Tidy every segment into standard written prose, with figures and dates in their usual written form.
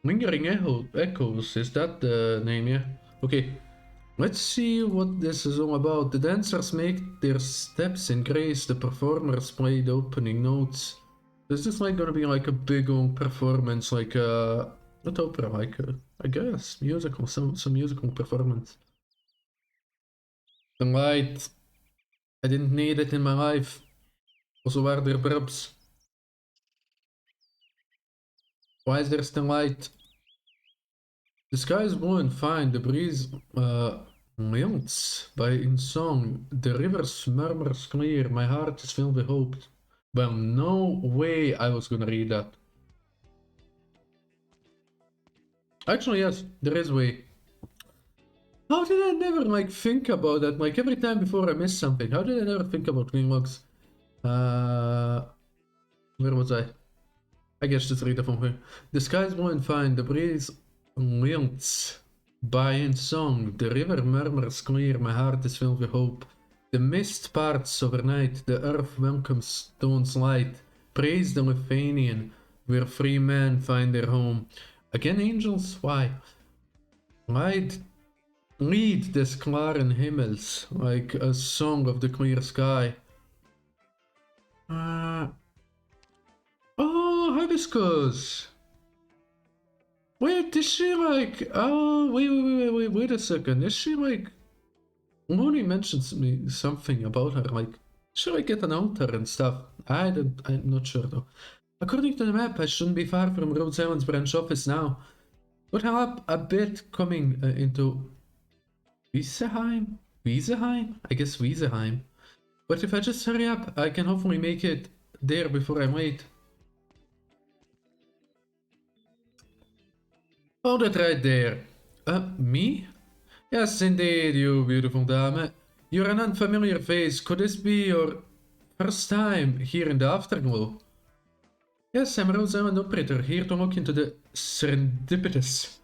Lingering Echoes, is that the name, yeah? Okay, let's see what this is all about. The dancers make their steps in grace, the performers play the opening notes. Is this like gonna be like a big old performance, like not opera, like I guess musical, some musical performance. The light, I didn't need it in my life. Also, are there burbs? Why is there still light? The sky is blue and fine, the breeze melts by in song, the river's murmurs clear, my heart is filled with hope. Well, no way I was gonna read that. Actually, yes, there is way. How did I never like think about that? Like every time before I miss something, how did I never think about green logs? Where was I? I guess just read it from here. The sky is blue and fine, the breeze melts by in song, the river murmurs clear, my heart is filled with hope. The mist parts overnight, the earth welcomes dawn's light. Praise the Lithuanian, where free men find their home. Again, angels, why? Lead des klaren Himmels, like a song of the clear sky. Oh, hibiscus! Wait, is she like... Oh, wait a second. Is she like... Mooney mentions me something about her, like... Should I get an altar and stuff? I'm not sure though. According to the map, I shouldn't be far from Rhode Island's branch office now. Would help a bit coming into... Wieseheim? Wieseheim? I guess Wieseheim. But if I just hurry up, I can hopefully make it there before I'm late. Oh, that right there. Me? Yes, indeed, you beautiful dame. You're an unfamiliar face. Could this be your first time here in the Afterglow? Yes, I'm Rose Island operator, here to look into the serendipitous.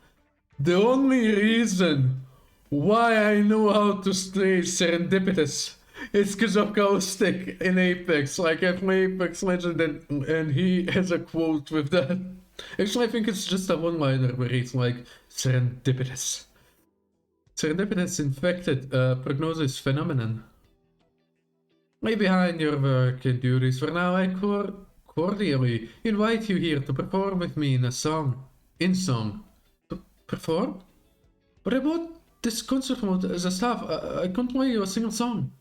The only reason why I know how to stay serendipitous is because of Caustic in Apex. Like, I play Apex Legend and he has a quote with that. Actually, I think it's just a one-liner where he's like, serendipitous. Serendipitous infected prognosis phenomenon. Lay behind your work and duties for now. I cordially invite you here to perform with me in a song. In song. Perform? But I bought this concert mode as a staff. I couldn't play you a single song.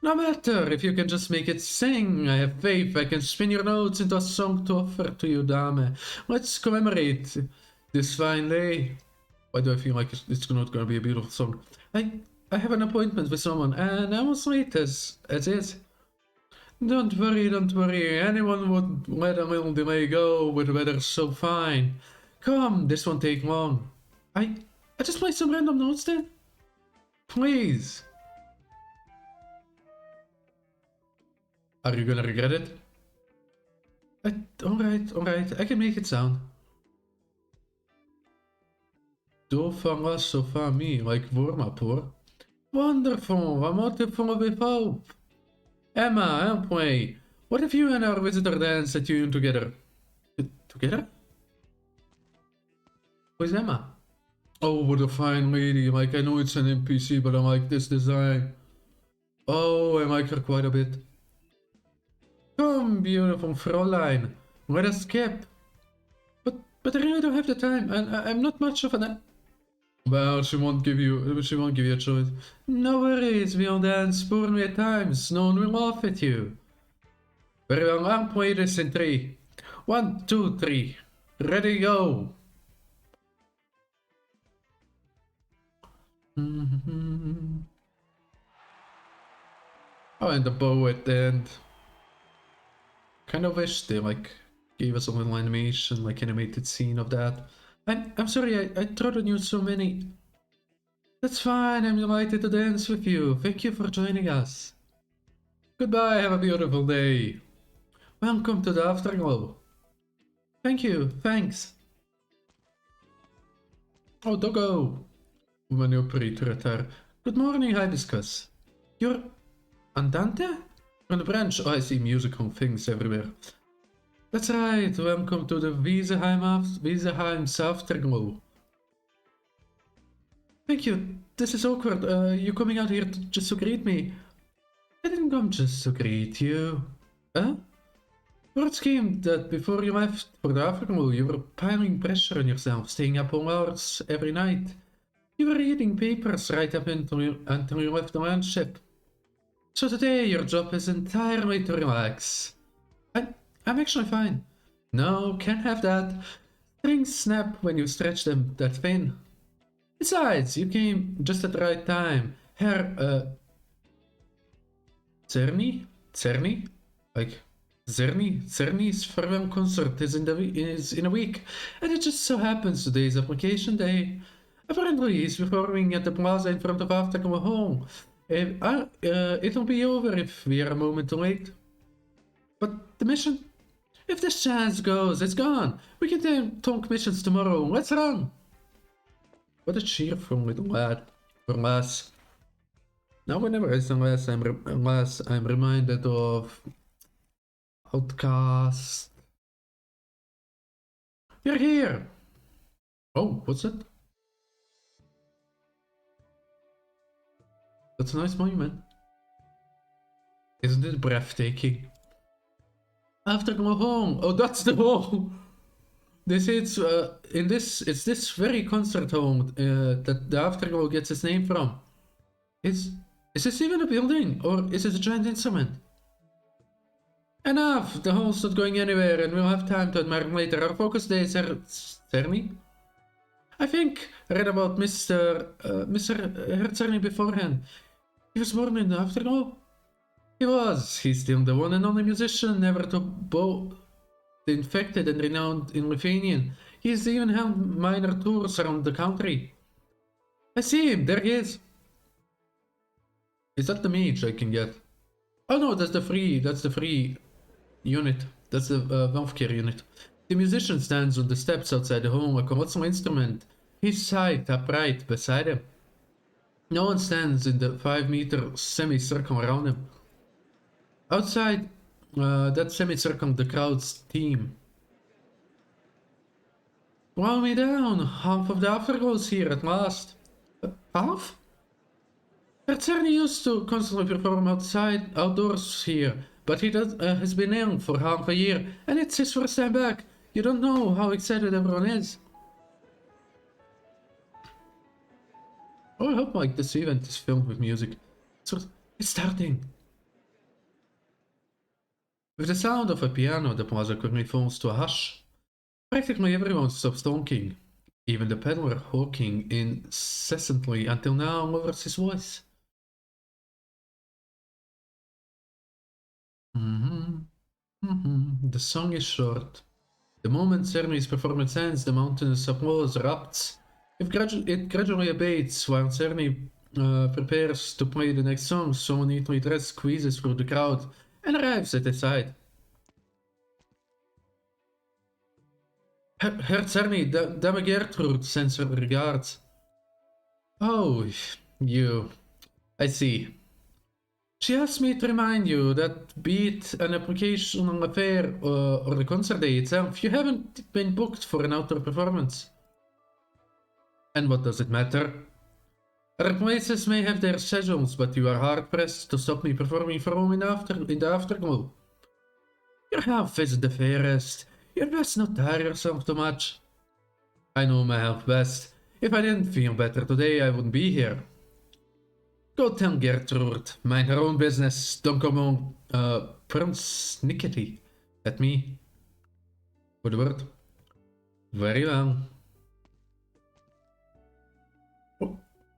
No matter, if you can just make it sing, I have faith I can spin your notes into a song to offer to you, dame. Let's commemorate this fine day. Why do I feel like it's not gonna be a beautiful song? I have an appointment with someone, and I was late as is. Don't worry. Anyone would let a little delay go with the weather so fine. Come, this won't take long. I just play some random notes then? Please. Are you gonna regret it? Alright, I can make it sound. Do fa so fa mi, like warm-up hoor. Wonderful, I'm out full with hope. Emma, help me. What if you and our visitor dance a tune together? Together? Who's Emma? Oh, what a fine lady. Like, I know it's an NPC, but I like this design. Oh, I like her quite a bit. Come, beautiful Fräulein. Let us skip. But I really don't have the time, and I'm not much of an... Well, she won't give you a choice. No worries, we'll dance plenty of times. No one will laugh at you. Very well, I'll play this in 3. 1, 2, 3. Ready, go. Oh, and the bow at the end. Kind of wish they like gave us a little animation, like animated scene of that. I'm sorry, I tried on you so many. That's fine, I'm delighted to dance with you. Thank you for joining us. Goodbye, have a beautiful day. Welcome to the Afterglow. Thank you, thanks. Oh, doggo. Mijn operator daar. Good morning, Hibiscus. You're Andante? On the branch, oh, I see musical things everywhere. That's right, welcome to the Wiesenheim's Afterglow. Thank you, this is awkward, you coming out here just to greet me. I didn't come just to greet you. Huh? Words came that before you left for the afterglow, you were piling pressure on yourself, staying up all hours every night. You were reading papers right up until you left the land ship. So today, your job is entirely to relax. I'm actually fine. No, can't have that. Strings snap when you stretch them that thin. Besides, you came just at the right time. Herr, Cerny? Like, Cerny's farewell concert is in a week, and it just so happens today's application day. Apparently, he's performing at the plaza in front of Afterglow Hall. It'll be over if we are a moment too late. But the mission? If this chance goes, it's gone. We can then talk missions tomorrow. Let's run! What a cheerful little lad. Or lass. Now whenever I say lass, I'm reminded of Outcast. You're here! Oh, what's that? That's a nice monument. Isn't it breathtaking? Afterglow home. Oh, that's the home. It's this very concert hall that the Afterglow gets its name from. Is this even a building, or is it a giant instrument? Enough! The hall's not going anywhere, and we'll have time to admire later. Our focus day is Cerny? I think I read about Mr. Cerny beforehand. He was born in the Afterglow? He was. He's still the one and only musician never to bow the infected and renowned in Lithuanian. He's even held minor tours around the country. I see him, there he is. Is that the mage I can get? Oh no, that's the free unit. That's the healthcare unit. The musician stands on the steps outside the home, a colossal instrument. He's side upright beside him. No one stands in the 5-meter semicircle around him. Outside that semicircle, the crowd's team. Blow me down! Half of the Afterglow's here at last. Half? Cerny used to constantly perform outdoors here, but he has been ill for half a year, and it's his first time back. You don't know how excited everyone is. Oh, I hope like this event is filled with music. So it's starting. With the sound of a piano, the plaza quickly falls to a hush. Practically everyone stops talking. Even the peddler hawking incessantly until now lowers his voice. The song is short. The moment Cerny's performance ends, the mountainous applause erupts. It gradually abates while Cerny prepares to play the next song. Someone neatly dressed squeezes through the crowd and arrives at his side. Herr Cerny, Dame Gertrude sends her regards. Oh, you. I see. She asked me to remind you that be it an applicational affair or the concert day itself, you haven't been booked for an outdoor performance. And what does it matter? Other places may have their schedules, but you are hard-pressed to stop me performing for home in the Afterglow. Your health isn't the fairest. You'd best not tire yourself too much. I know my health best. If I didn't feel better today, I wouldn't be here. Go tell Gertrude, mind her own business. Don't come on, persnickety at me. Good word. Very well.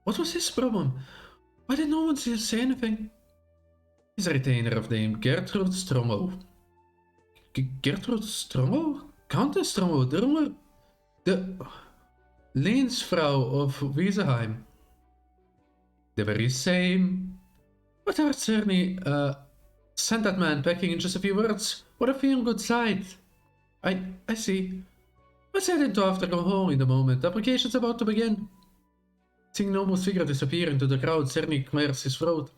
What was his problem? Why did no one say anything? He's a retainer of the name Gertrude Stromo. Gertrude Stromo? Countess Stromo, the Lehnsvrouw of Wiesenheim. The very same. Whatever Cerny sent that man packing in just a few words. What a feel-good sight. I see. Let's head into Afterglow Hall in a moment. The application's about to begin. Seeing Nomo's figure disappear into the crowd, Cerny clears his throat.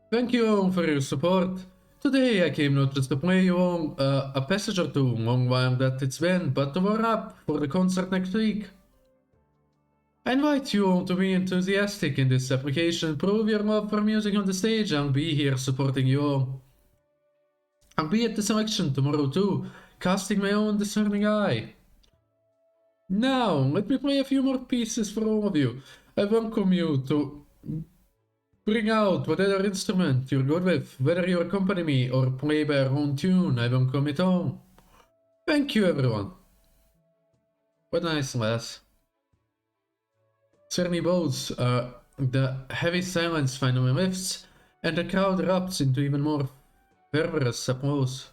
Thank you all for your support. Today I came not just to play you on a passage or two, long while that it's been, but to warm up for the concert next week. I invite you all to be enthusiastic in this application, prove your love for music on the stage, and be here supporting you all. I'll be at the selection tomorrow too, casting my own discerning eye. Now, let me play a few more pieces for all of you. I welcome you to bring out whatever instrument you're good with, whether you accompany me or play by your own tune, I welcome it all. Thank you, everyone. What nice lass. Cerny bows, the heavy silence finally lifts, and the crowd erupts into even more fervorous applause.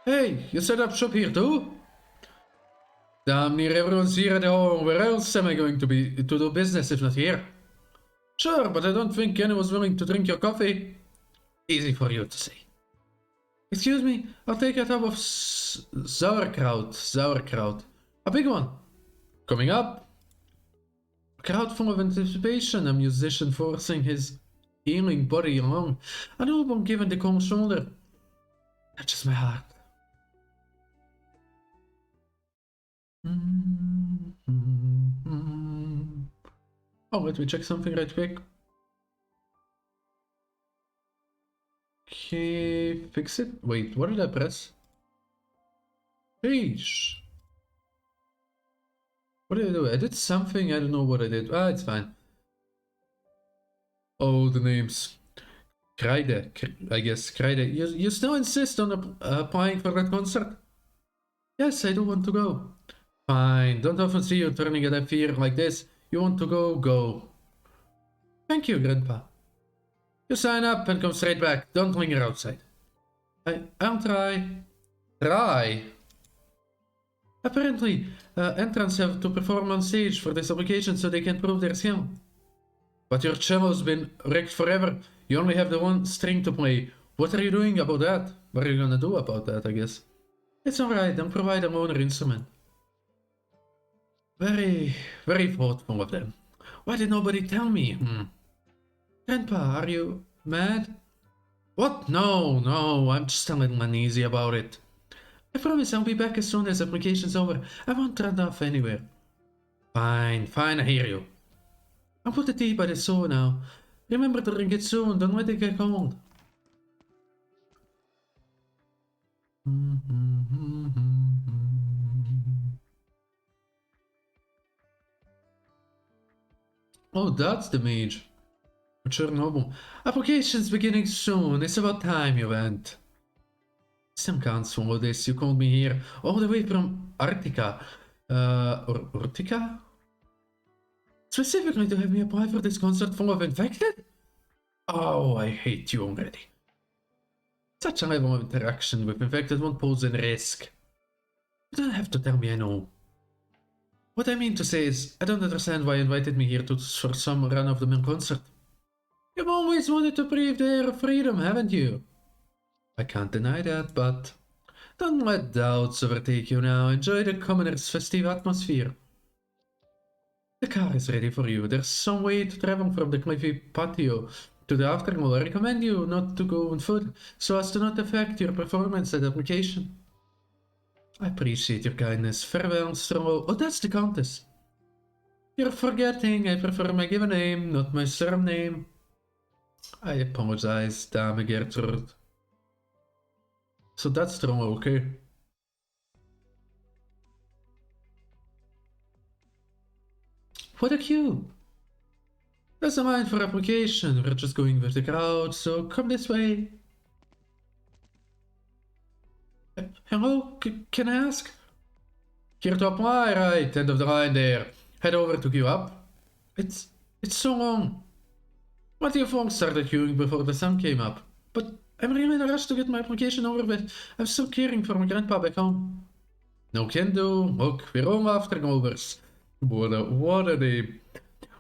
Hey, you set up shop here too? Damn near everyone's here at home. Where else am I going to do business if not here? Sure, but I don't think anyone's willing to drink your coffee. Easy for you to say. Excuse me, I'll take a tub of sauerkraut. A big one. Coming up. A crowd full of anticipation, a musician forcing his healing body along, an album giving the cold shoulder. Touches my heart. Oh, let me check something right quick. Okay, fix it. Wait, what did I press? Page. What did I do? I did something, I don't know what I did. Ah, it's fine. Oh, the names. Kreide, I guess. Kreide. You still insist on applying for that concert? Yes, I do want to go. Fine, don't often see you turning a deaf ear like this. You want to go, go. Thank you, Grandpa. You sign up and come straight back. Don't linger outside. I'll try. Try? Apparently, entrants have to perform on stage for this application so they can prove their skill. But your cello's been wrecked forever. You only have the one string to play. What are you doing about that? What are you gonna do about that, I guess? It's alright, I'll provide a loaner instrument. Very, very thoughtful of them. Why did nobody tell me? Grandpa, are you mad? What? No, I'm just a little uneasy about it. I promise I'll be back as soon as application's over. I won't run off anywhere. Fine, I hear you. I'll put the tea by the stove now. Remember to drink it soon, don't let it get cold. Oh, that's the mage. Chernobyl. Application's beginning soon. It's about time you went. Still can't swallow this. You called me here all the way from Arctica. Urtica? Specifically to have me apply for this concert full of infected? Oh, I hate you already. Such a level of interaction with infected won't pose any risk. You don't have to tell me I know. What I mean to say is, I don't understand why you invited me here for some run-of-the-mill concert. You've always wanted to breathe the air of freedom, haven't you? I can't deny that, but don't let doubts overtake you now. Enjoy the commoner's festive atmosphere. The car is ready for you. There's some way to travel from the cliffy patio to the afterglow. I recommend you not to go on foot, so as to not affect your performance at application. I appreciate your kindness. Farewell, Stroll. Oh, that's the Countess. You're forgetting I prefer my given name, not my surname. I apologize, Dame Gertrude. So that's Stroll, okay? What a queue! There's a line for application. We're just going with the crowd, so come this way. Hello? Can I ask? Here to apply, right? End of the line there. Head over to queue up. It's so long. What if folks started queuing before the sun came up? But I'm really in a rush to get my application over with. I'm still caring for my grandpa back home. No can do. Look, we're all aftergoers. What a name.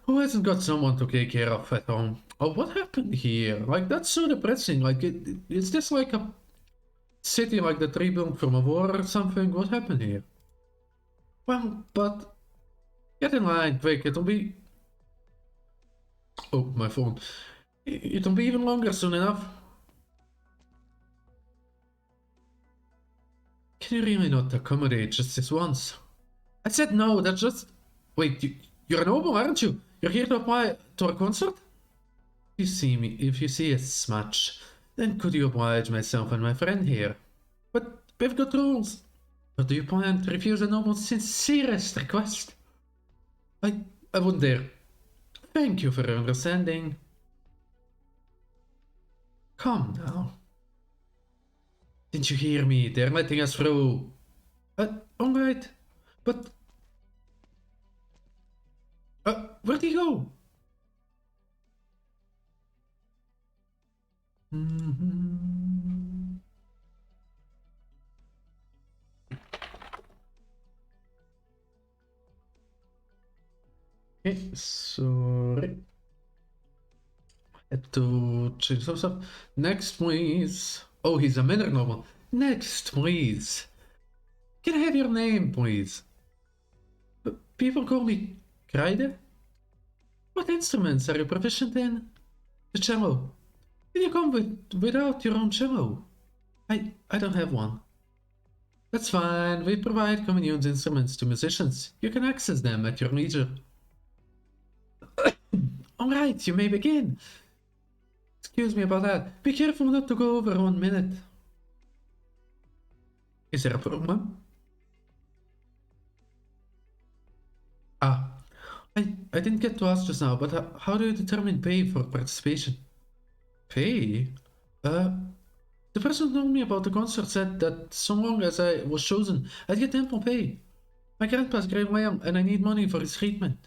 Who hasn't got someone to take care of at home? Oh, what happened here? Like, that's so depressing. Like, is this like a city like the rebuilt from a war or something? What happened here? Well, but get in line quick. It'll be... Oh, my phone. It'll be even longer soon enough. Can you really not accommodate just this once? I said no, that's just... Wait, you're an oboe, aren't you? You're here to apply to our concert? If you see us much, then could you oblige myself and my friend here? But we've got rules. Or do you plan to refuse a noble's sincerest request? I wouldn't dare. Thank you for your understanding. Come now. Didn't you hear me? They're letting us through. Alright. But... where'd he go? Okay, sorry. Had to change some stuff. Next, please. Oh, he's a minor noble. Next, please. Can I have your name, please? People call me Kreide. What instruments are you proficient in? The cello. Did you come without your own cello? I don't have one. That's fine. We provide common use instruments to musicians. You can access them at your leisure. Alright, you may begin. Excuse me about that. Be careful not to go over 1 minute. Is there a problem? I didn't get to ask just now, but how do you determine pay for participation? Pay? The person who told me about the concert said that so long as I was chosen, I'd get ample pay. My grandpa's grave well, and I need money for his treatment.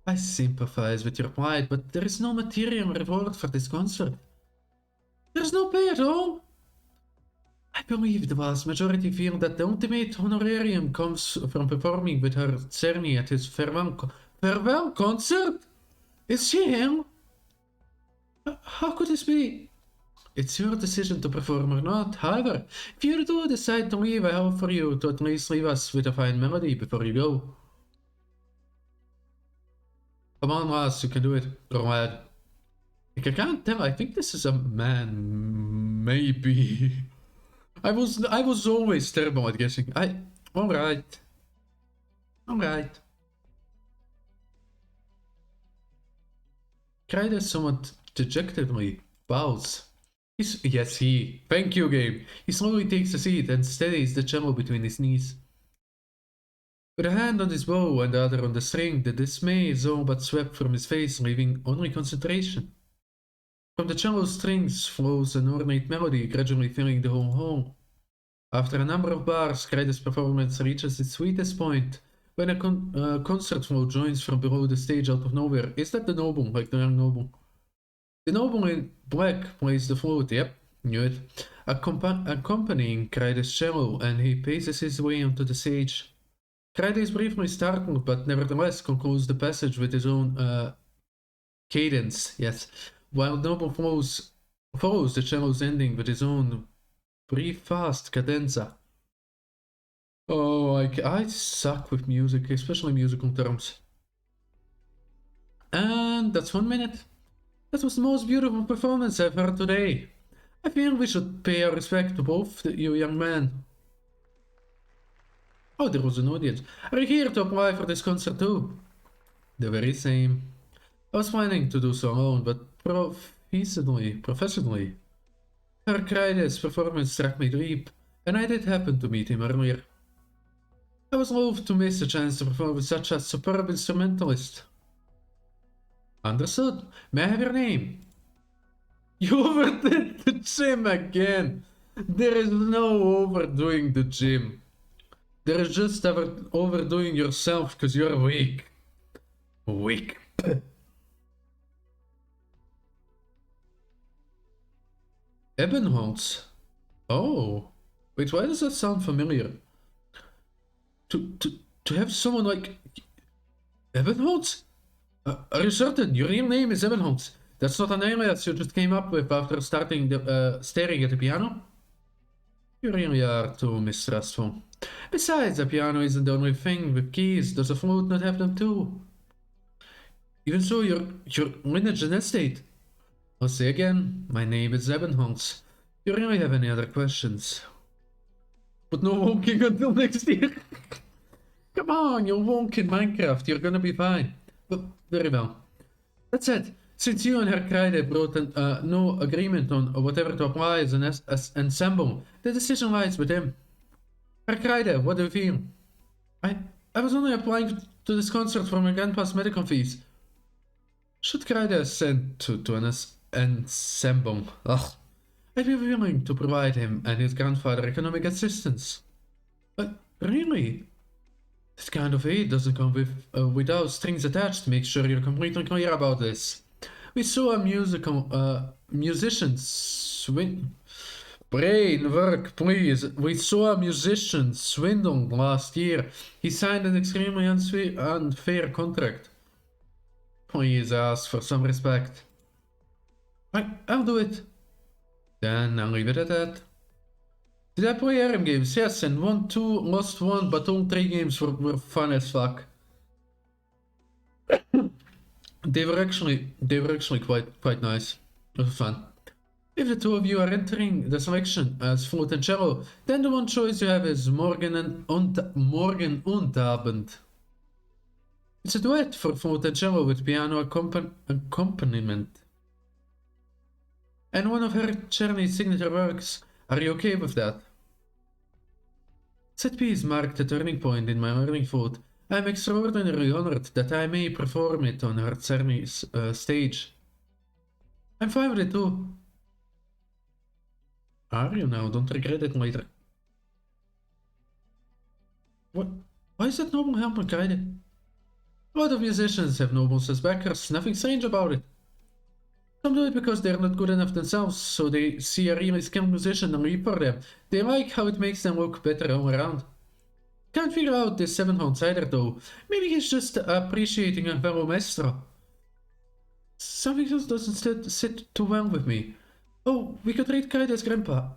I sympathize with your plight, but there is no material reward for this concert. There's no pay at all. I believe the vast majority feel that the ultimate honorarium comes from performing with her Cerny at his farewell concert? Is she him? How could this be? It's your decision to perform or not. However, if you do decide to leave, I offer you to at least leave us with a fine melody before you go. Come on, lass, you can do it. Or lad. I can't tell. I think this is a man. Maybe. I was always terrible at guessing. Alright. Alright. Kreide somewhat dejectedly bows. Thank you, Gabe. He slowly takes a seat and steadies the cello between his knees. With a hand on his bow and the other on the string, the dismay is all but swept from his face, leaving only concentration. From the cello strings flows an ornate melody, gradually filling the whole hall. After a number of bars, Kreide's performance reaches its sweetest point, when a concert flow joins from below the stage out of nowhere. Is that the noble, like the young noble? The noble in black plays the flute, yep, knew it, accompanying Kreide's cello, and he paces his way onto the stage. Kreide is briefly startled, but nevertheless concludes the passage with his own cadence, yes, while noble follows the cello's ending with his own brief fast cadenza. Oh, I suck with music, especially musical terms. And that's 1 minute. That was the most beautiful performance I've heard today. I feel we should pay our respect to both you young men. Oh, there was an audience. Are you here to apply for this concert too? The very same. I was planning to do so alone, but professionally. Her Kreide's performance struck me deep, and I did happen to meet him earlier. I was loath to miss a chance to perform with such a superb instrumentalist. Understood. May I have your name? You overdid the gym again. There is no overdoing the gym. There is just overdoing yourself because you're weak. Weak. Ebenholz. Oh. Wait, why does that sound familiar? To have someone like Ebenholz? Are you certain? Your real name is Ebenholz. That's not an alias you just came up with after staring at the piano? You really are too mistrustful. Besides, a piano isn't the only thing with keys. Does a flute not have them too? Even so, your lineage and estate. I'll say again, my name is Ebenholz. You really have any other questions? But no wonking until next year. Come on, you'll wonk in Minecraft. You're gonna be fine. But very well. That's it. Since you and Herr Kreide brought no agreement on whatever to apply as an ensemble, the decision lies with him. Herr Kreide, what do you feel? I was only applying to this concert for my grandpa's medical fees. Should Kreide assent to an ensemble? Ugh. I'd be willing to provide him and his grandfather economic assistance. Really? This kind of aid doesn't come without strings attached. Make sure you're completely clear about this. We saw a musician brain work, please. We saw a musician swindle last year. He signed an extremely unfair contract. Please ask for some respect. I'll do it. Then I'll leave it at that. Did I play RM games? Yes, and won 2, lost 1, but all 3 games were fun as fuck. They were actually quite nice. It was fun. If the two of you are entering the selection as flute and cello, then the one choice you have is Morgen und Abend. It's a duet for flute and cello with piano accompaniment. And one of her Czerny's signature works. Are you okay with that? Set piece marked a turning point in my learning flute. I am extraordinarily honored that I may perform it on her Czerny's stage. I'm fine with it too. Are you now? Don't regret it later. What? Why is that noble helmet guided? A lot of musicians have nobles as backers, nothing strange about it. Some do it because they're not good enough themselves, so they see a really skilled musician and leap for them. They like how it makes them look better all around. Can't figure out this 7-hound either though. Maybe he's just appreciating a fellow maestro. Something just doesn't sit too well with me. Oh, we could read Kaida's grandpa.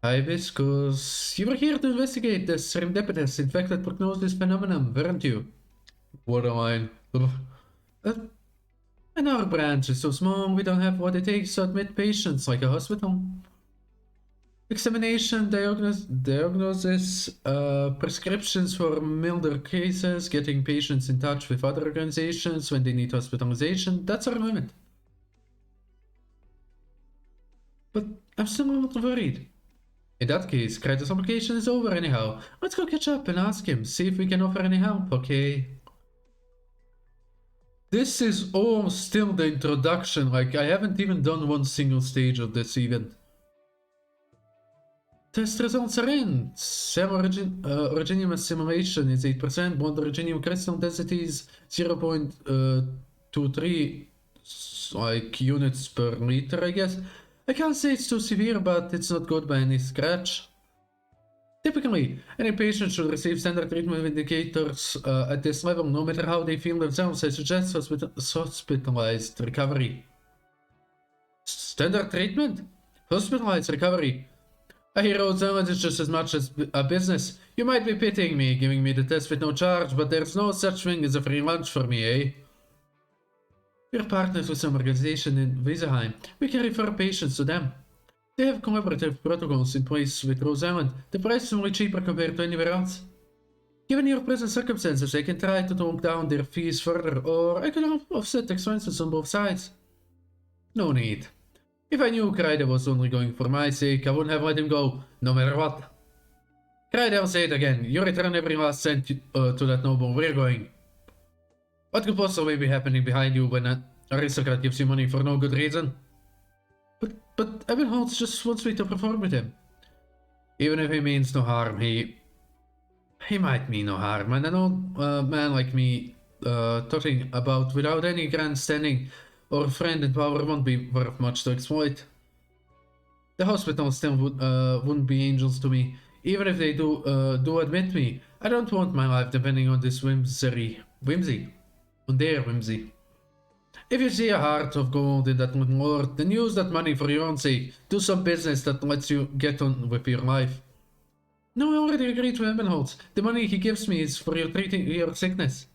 Hibiscus, you were here to investigate the serendipitous infected prognosis phenomenon, weren't you? Borderline. And our branch is so small, we don't have what it takes to admit patients like a hospital. Examination, diagnosis, prescriptions for milder cases, getting patients in touch with other organizations when they need hospitalization, that's our limit. But I'm still a little worried. In that case, Kreider's obligation is over anyhow. Let's go catch up and ask him, see if we can offer any help, okay? This is all still the introduction, like I haven't even done one single stage of this event. Test results are in. Cell originium assimilation is 8%, bond originium crystal density is 0.23 like units per liter, I guess. I can't say it's too severe, but it's not good by any scratch. Typically, any patient should receive standard treatment indicators at this level, no matter how they feel themselves. I suggest hospitalized recovery. Standard treatment? Hospitalized recovery. A hero talent is just as much as a business. You might be pitying me, giving me the test with no charge, but there's no such thing as a free lunch for me, eh? We're partners with some organization in Weserheim. We can refer patients to them. They have collaborative protocols in place with Rose Island. The price is only cheaper compared to anywhere else. Given your present circumstances, I can try to talk down their fees further, or I can offset expenses on both sides. No need. If I knew Kreide was only going for my sake, I wouldn't have let him go, no matter what. Kreide, I'll say it again. You return every last cent to that noble. We're going. What could possibly be happening behind you when an aristocrat gives you money for no good reason? But Ebenholz just wants me to perform with him. Even if he means no harm, he might mean no harm. And an old man like me, talking about without any grandstanding or friend in power won't be worth much to exploit. The hospital still wouldn't be angels to me, even if they do admit me. I don't want my life depending on this on their whimsy. If you see a heart of gold in that little lord, then use that money for your own sake. Do some business that lets you get on with your life. No, I already agreed to Ebenholz. The money he gives me is for treating your sickness.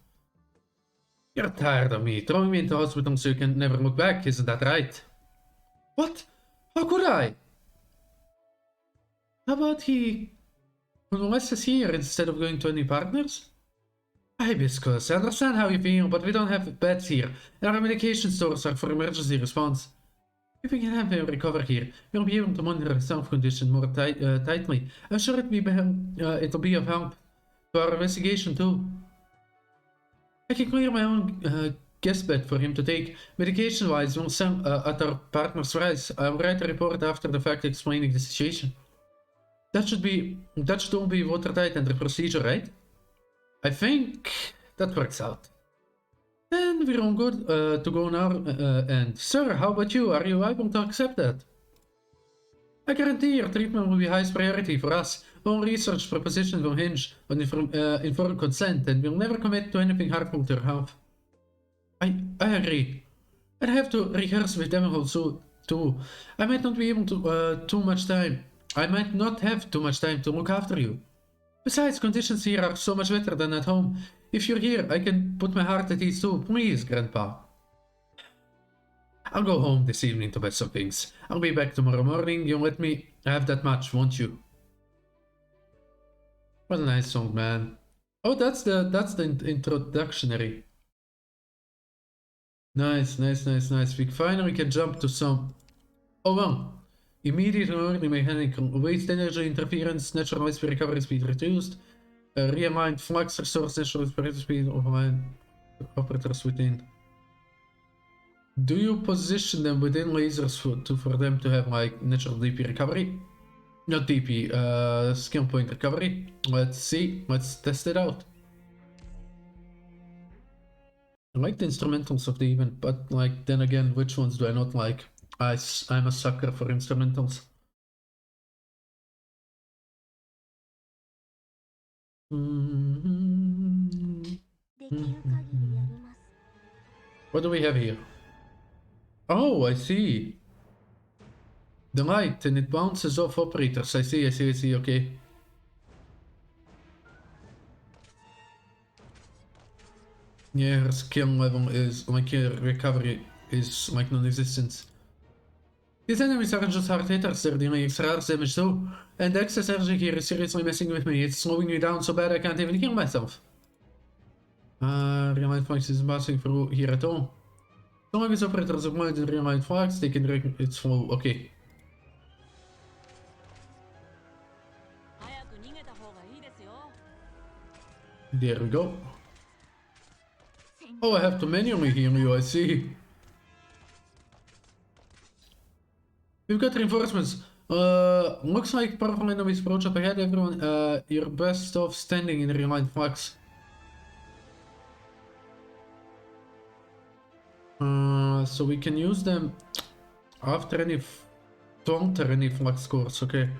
You're tired of me, throwing me into hospital so you can never look back, isn't that right? What? How could I? How about he molest us here instead of going to any partners? Hibiscus, I understand how you feel, but we don't have beds here, and our medication stores are for emergency response. If we can have him recover here, we'll be able to monitor his health condition more tightly. I'm sure it'll be of help to our investigation too. I can clear my own guest bed for him to take. Medication-wise, we'll send at our partner's rise. I'll write a report after the fact explaining the situation. That should all be watertight under procedure, right? I think that works out. Then we're all good to go now. And sir, how about you? Are you able to accept that? I guarantee your treatment will be highest priority for us. All research propositions will hinge on informed consent, and we'll never commit to anything harmful to your health. I agree. And I have to rehearse with them also too. I might not be able to too much time. I might not have too much time to look after you. Besides, conditions here are so much better than at home. If you're here, I can put my heart at ease too. Please, Grandpa. I'll go home this evening to buy some things. I'll be back tomorrow morning. You'll let me have that much, won't you? What a nice old man. Oh, that's the introductionary. Nice. We finally can jump to some. Oh well. Immediate early mechanical waste energy interference, natural speed recovery speed reduced. Realigned flux restores natural speed overline operators within. Do you position them within lasers for them to have like natural DP recovery? Not DP, skill point recovery. Let's see, let's test it out. I like the instrumentals of the event, but like then again, which ones do I not like? I'm a sucker for instrumentals. What do we have here? Oh, I see. The light, and it bounces off operators. I see, okay. Yeah, her skill level is, like, her recovery is, like, non-existent. These enemies aren't just hard hitters, they're dealing extra hard damage too. And the excess energy here is seriously messing with me. It's slowing me down so bad I can't even heal myself. Real-line flux isn't passing through here at all. So long as operators are blind in real-line flux, they can direct its flow. Okay. There we go. Oh, I have to manually heal you, I see. We've got reinforcements. Looks like powerful enemies approach up ahead, everyone. You're best off standing in real-line flux. So we can use them after any counter any flux course, okay.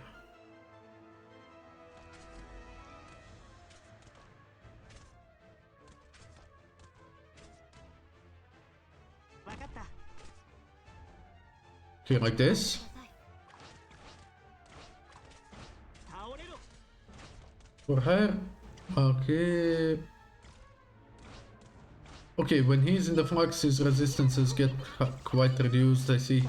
Okay, like this. For her. Okay. Okay, when he's in the flux, his resistances get quite reduced, I see.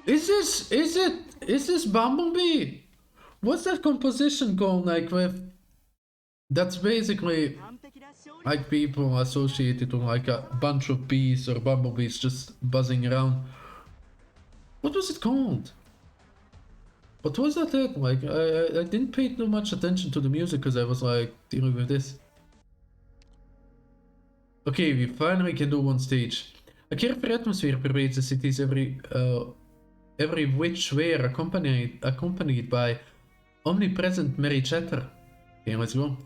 Is this Bumblebee? What's that composition called, like, with... That's basically... like people associated with like a bunch of bees or bumblebees just buzzing around. What was it called? What was that? Like, I didn't pay too much attention to the music because I was like dealing with this. Okay, we finally can do one stage. A carefree atmosphere pervades the cities every which way accompanied by omnipresent merry chatter. Okay, let's go.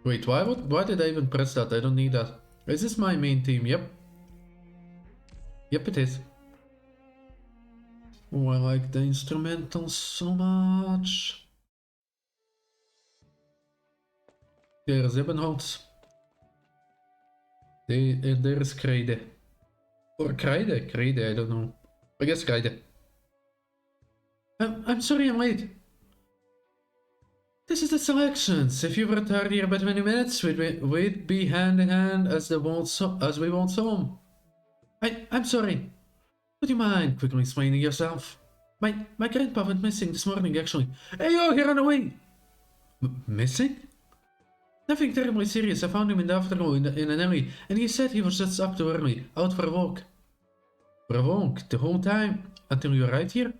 Wait, why did I even press that? I don't need that. Is this my main team? Yep. Yep, it is. Oh, I like the instrumentals so much. There's Ebbenholz. There's Kreide. Or Kreide? Kreide, I don't know. I guess Kreide. I'm sorry I'm late. This is the selections. If you were tired here by 20 minutes, we'd be hand in hand as we won't some. I'm sorry. Would you mind quickly explaining yourself? My grandpa went missing this morning, actually. Hey, yo, he ran away! Missing? Nothing terribly serious. I found him in the afternoon in an alley, and he said he was just up too early, out for a walk. For a walk? The whole time? Until you arrived here?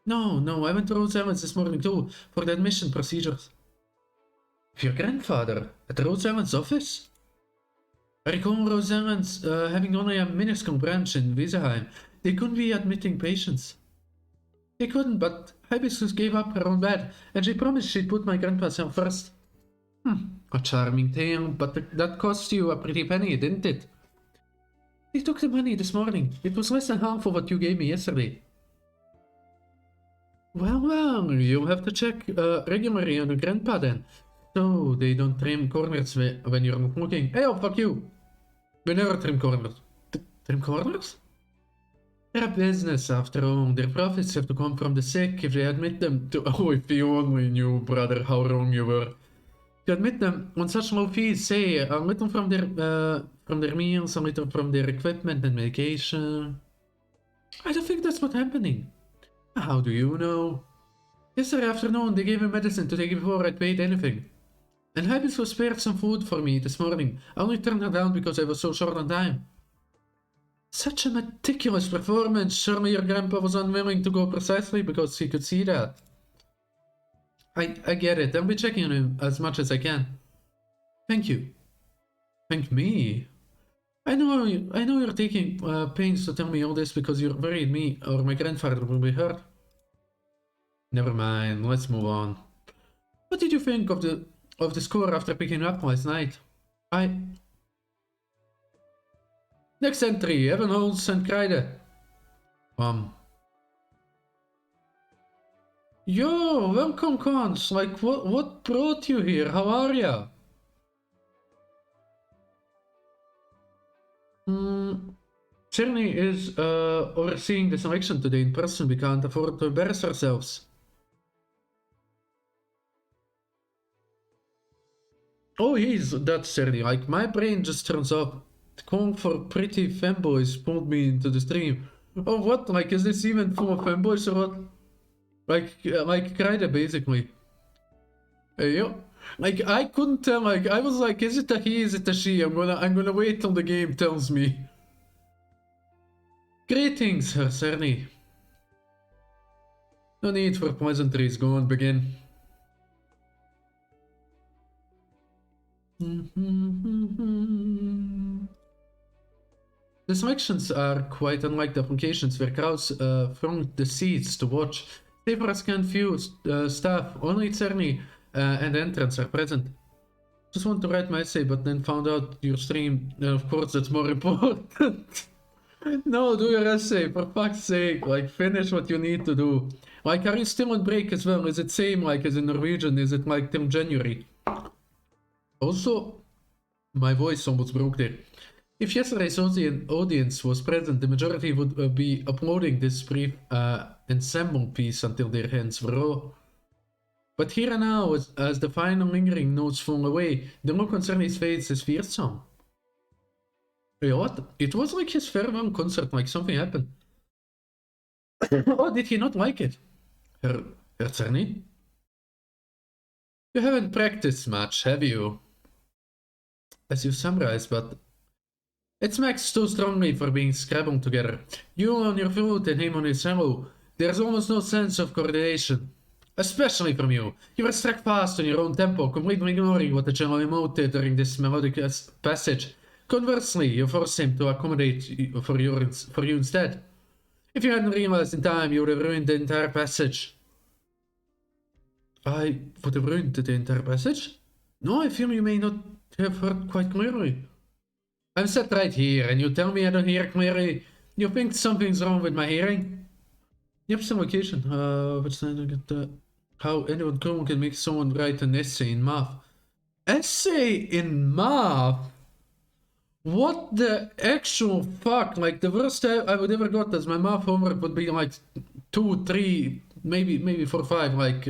No, I went to Rose Islands this morning too, for the admission procedures. With your grandfather? At the Rose Islands office? I recall Rose Islands having only a minuscule branch in Wiesenheim. They couldn't be admitting patients. They couldn't, but Hibiscus gave up her own bed, and she promised she'd put my grandpa's health first. A charming tale, but that cost you a pretty penny, didn't it? They took the money this morning. It was less than half of what you gave me yesterday. Well, you'll have to check regularly on your grandpa then. So they don't trim corners when you're not looking. Hey, oh, fuck you! We never trim corners. Trim corners? They're a business, after all. Their profits have to come from the sick if they admit them to... Oh, if you only knew, brother, how wrong you were. To admit them on such low fees, say, a little from their meals, a little from their equipment and medication. I don't think that's what's happening. How do you know? Yesterday afternoon, they gave me medicine to take before I paid anything. And Hibiscus spared some food for me this morning. I only turned her down because I was so short on time. Such a meticulous performance. Surely your grandpa was unwilling to go precisely because he could see that. I get it. I'll be checking on him as much as I can. Thank you. Thank me? I know you're taking pains to tell me all this because you're worried me or my grandfather will be hurt. Never mind, let's move on. What did you think of the score after picking up last night? Next entry, Evan Holz and Kreide. Yo, welcome cons. Like, what brought you here? How are ya? Cerny is overseeing the selection today in person. We can't afford to embarrass ourselves. Oh, that's Cerny. Like, my brain just turns off. Calling for pretty femboys pulled me into the stream. Oh, what? Like, is this even full of femboys or what? Like Kreide, basically. Hey, yo. Like, I couldn't tell, like, I was like, is it a he, is it a she? I'm gonna wait till the game tells me. Greetings, Herr Cerny. No need for pleasantries, go on, begin. The selections are quite unlike the applications where crowds thronged the seats to watch. Save for a scant few staff, only Cerny and entrants are present. Just want to write my essay, but then found out your stream, of course that's more important. No, do your essay, for fuck's sake, like finish what you need to do. Like, are you still on break as well? Is it same like as in Norwegian? Is it like till January? Also, my voice almost broke there. If yesterday's audience was present, the majority would be uploading this brief ensemble piece until their hands were raw. But here and now, as the final lingering notes fall away, the look on Cerny's face is fearsome. Wait, what? It was like his farewell concert, like something happened. Oh, did he not like it? Herr Cerny? You haven't practiced much, have you? As you summarize, but... It smacks too strongly for being scrabbled together. You on your flute and him on his cello. There's almost no sense of coordination. Especially from you. You were struck fast on your own tempo, completely ignoring what the cello emoted during this melodic passage. Conversely, you forced him to accommodate for you instead. If you hadn't realized in time, you would have ruined the entire passage. I would have ruined the entire passage? No, I feel you may not have heard quite clearly. I'm sat right here, and you tell me I don't hear clearly. You think something's wrong with my hearing? Yep, some occasion. Which time I get how anyone can make someone write an essay in math. Essay in math? What the actual fuck? Like, the worst I would ever got as my math homework would be like 2, 3 maybe 4 or 5 like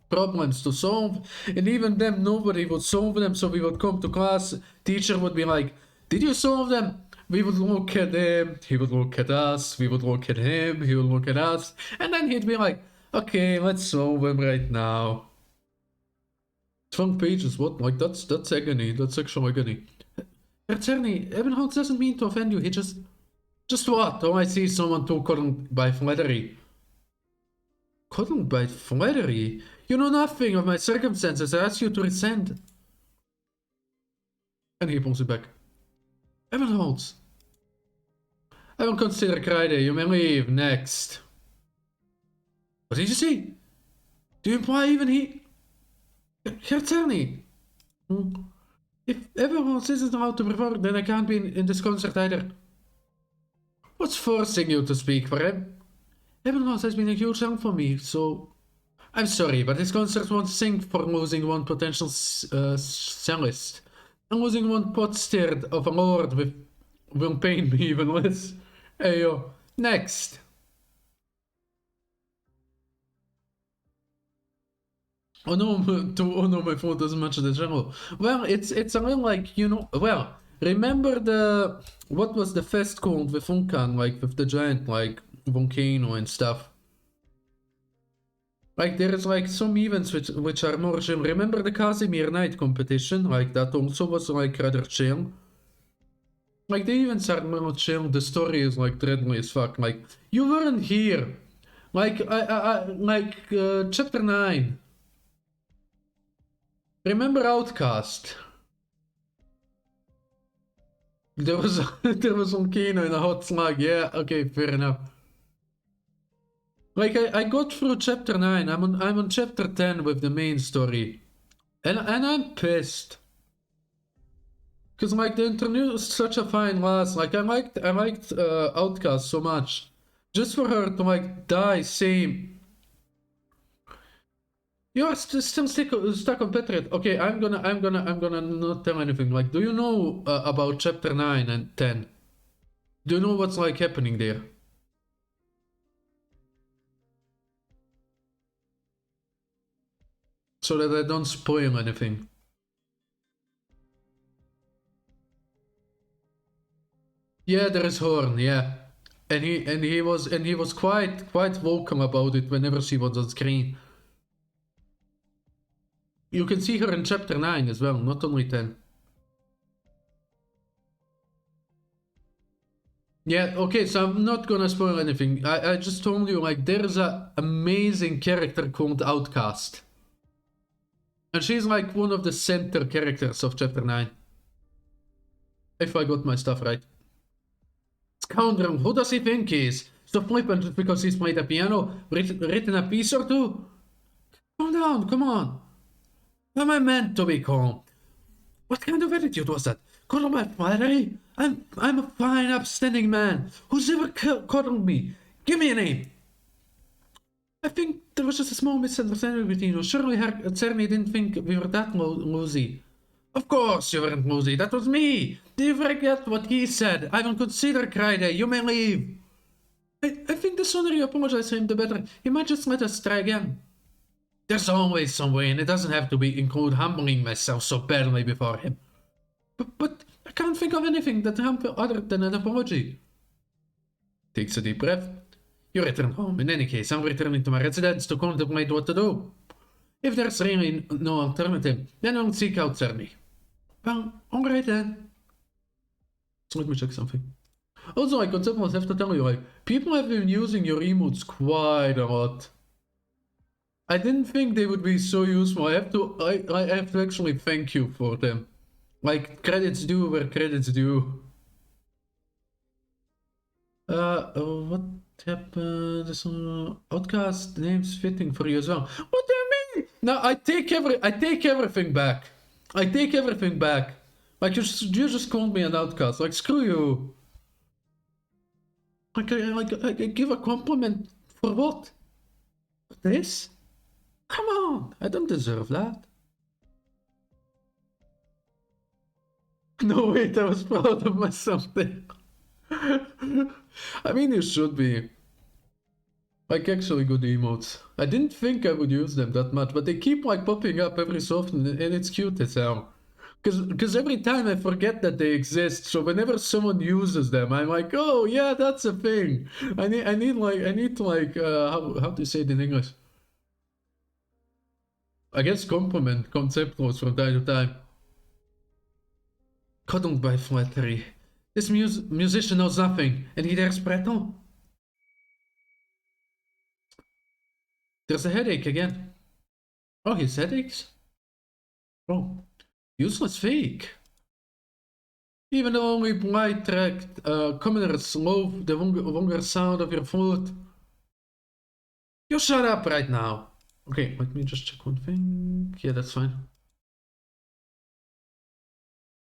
problems to solve, and even them nobody would solve them. So we would come to class, teacher would be like, "Did you solve them?" We would look at him, he would look at us, we would look at him, he would look at us, and then he'd be like, "Okay, let's solve them right now." 12 pages, what? Like that's agony. That's actual agony. Ercerny, Ebenholz doesn't mean to offend you. He just what? Oh, I see someone too cuddled by flattery. Cuddled by flattery? You know nothing of my circumstances. I ask you to resent. And he pulls it back. Ebenholz. I will consider Friday. You may leave. Next. What did you say? Do you imply even he... Ercerny. If Ebenholz isn't allowed to prefer, then I can't be in this concert either. What's forcing you to speak for him? Ebenholz has been a huge help for me, so... I'm sorry, but this concert won't sing for losing one potential cellist. And losing one potstiard of a lord will pain me even less. Hey yo, next! Oh no, my phone doesn't match the general. Well, it's a little like, you know, well, remember the... What was the fest called with Vulcan, like with the giant, like, volcano and stuff? Like there's like some events which are more chill. Remember the Casimir night competition? Like that also was like rather chill. Like the events are more chill. The story is like dreadly as fuck. Like you weren't here. Like chapter 9. Remember Outcast? There was there was some Kino in a hot slug. Yeah, okay, fair enough. Like I got through chapter 9. I'm on chapter 10 with the main story. And I'm pissed. Cause like they introduced such a fine lass. Like I liked Outcast so much. Just for her to like die same. You're still stuck on Patriot. Okay, I'm gonna not tell anything. Like, do you know about chapter 9 and 10? Do you know what's like happening there? So that I don't spoil anything. Yeah, there is Horn, yeah. And he was quite vocal about it whenever she was on screen. You can see her in chapter 9 as well, not only 10. Yeah, okay, so I'm not gonna spoil anything. I just told you, like, there's a amazing character called Outcast. And she's like one of the center characters of chapter 9. If I got my stuff right. Scoundrel, who does he think he is? So flippant just because he's played the piano, written a piece or two? Calm down, come on. Am I meant to be calm? What kind of attitude was that? Cuddle my flattery? I'm a fine, upstanding man. Who's ever cuddled me? Give me a name. I think there was just a small misunderstanding between us. Surely Cerny didn't think we were that lousy. Of course you weren't lousy. That was me. Do you forget what he said? I will consider Friday. You may leave. I think the sooner you apologize to him, the better. He might just let us try again. There's always some way, and it doesn't have to include humbling myself so badly before him. But I can't think of anything that harmful other than an apology. Takes a deep breath. You return home. In any case, I'm returning to my residence to contemplate what to do. If there's really no alternative, then I'll seek out Cerny. Well, alright then. So let me check something. Also, I conceptually have to tell you, like, people have been using your emotes quite a lot. I didn't think they would be so useful. I have to actually thank you for them. Like, credits due where credits due. What happened? This Outcast name's fitting for you as well. What do you mean? No, I take everything back. I take everything back. Like, you just called me an outcast. Like, screw you. Like, I give a compliment for what? This? Come on, I don't deserve that. No, wait, I was proud of myself there. I mean, you should be. Like actually good emotes. I didn't think I would use them that much, but they keep like popping up every so often, and it's cute as hell. Because every time I forget that they exist, so whenever someone uses them, I'm like, oh yeah, that's a thing. I need to like how do you say it in English? I guess compliment conceptuals from time to time. Coddled by flattery. This musician knows nothing, and he dares prattle. There's a headache again. Oh, his headaches? Oh, useless fake. Even though only blight tracked commoners loathe the vulgar sound of your foot. You shut up right now. Okay, let me just check one thing. Yeah, that's fine.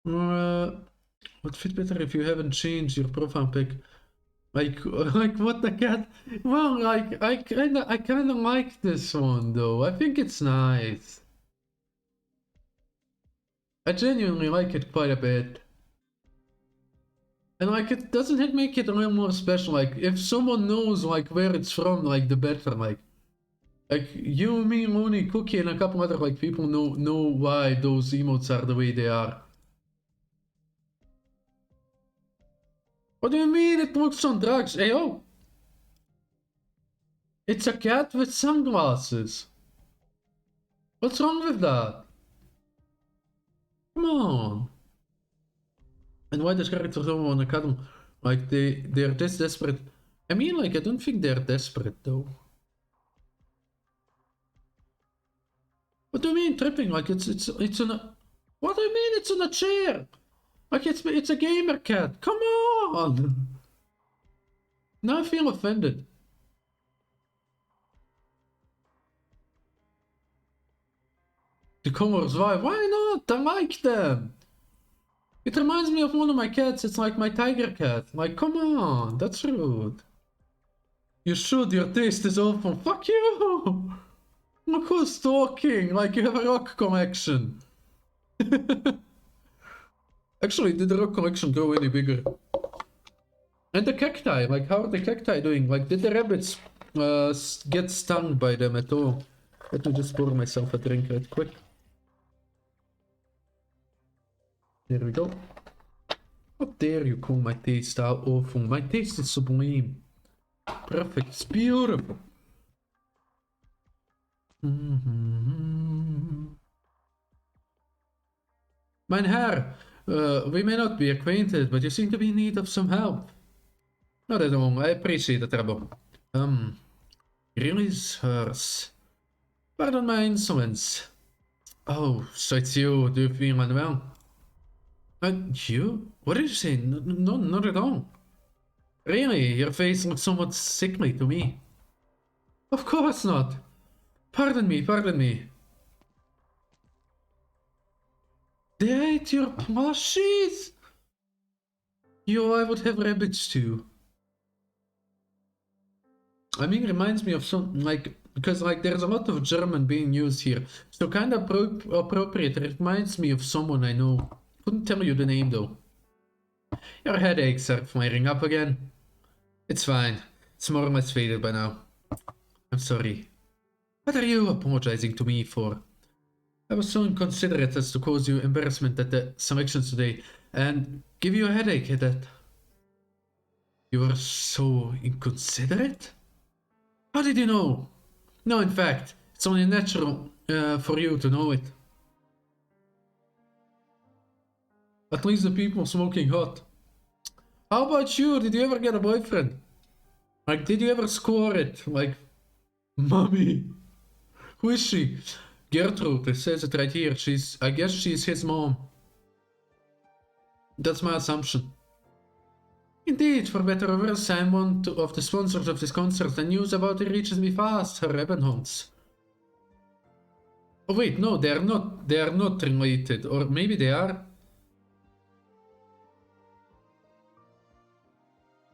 Would fit better if you haven't changed your profile pic. Like what the cat? Well, like I kinda like this one though. I think it's nice. I genuinely like it quite a bit. And like it doesn't it make it a little more special? Like if someone knows like where it's from, like the better. Like you, me, Looney, Cookie, and a couple other like people know why those emotes are the way they are. What do you mean it looks on drugs? Hey oh! It's a cat with sunglasses. What's wrong with that? Come on. And why does character so want to cut them? Like they're this desperate. I mean, like I don't think they're desperate though. What do you mean tripping? Like it's on a. What do you mean it's on a chair? Like it's a gamer cat. Come on. Now I feel offended. The colors, why? Why not? I like them. It reminds me of one of my cats. It's like my tiger cat. Like, come on. That's rude. You should. Your taste is awful. Fuck you. Look who's talking. Like, you have a rock collection. Actually, did the rock collection grow any bigger? And the cacti. Like, how are the cacti doing? Like, did the rabbits get stung by them at all? Let me just pour myself a drink right quick. There we go. How dare you call my taste out awful? My taste is sublime. Perfect. It's beautiful. Mein Herr, we may not be acquainted, but you seem to be in need of some help. Not at all. I appreciate the trouble. Really, sirs. Pardon my insolence. Oh, so it's you. Do you feel unwell? You? What did you say? No, not at all. Really, your face looks somewhat sickly to me. Of course not. Pardon me, pardon me. They ate your plushies? Yo, I would have rabbits too. I mean, reminds me of some, like, because like there's a lot of German being used here. So kind of appropriate. It reminds me of someone I know. Couldn't tell you the name though. Your headaches are flaring up again. It's fine. It's more or less faded by now. I'm sorry. What are you apologizing to me for? I was so inconsiderate as to cause you embarrassment at the selections today and give you a headache at that. You were so inconsiderate? How did you know? No, in fact, it's only natural for you to know it. At least the people smoking hot. How about you? Did you ever get a boyfriend? Like, did you ever score it? Like, mommy. Who is she? Gertrude, it says it right here. I guess she's his mom. That's my assumption. Indeed, for better or worse, I'm one of the sponsors of this concert. The news about it reaches me fast. Her ribbon hunts. Oh wait, no, they are not. They are not related, or maybe they are.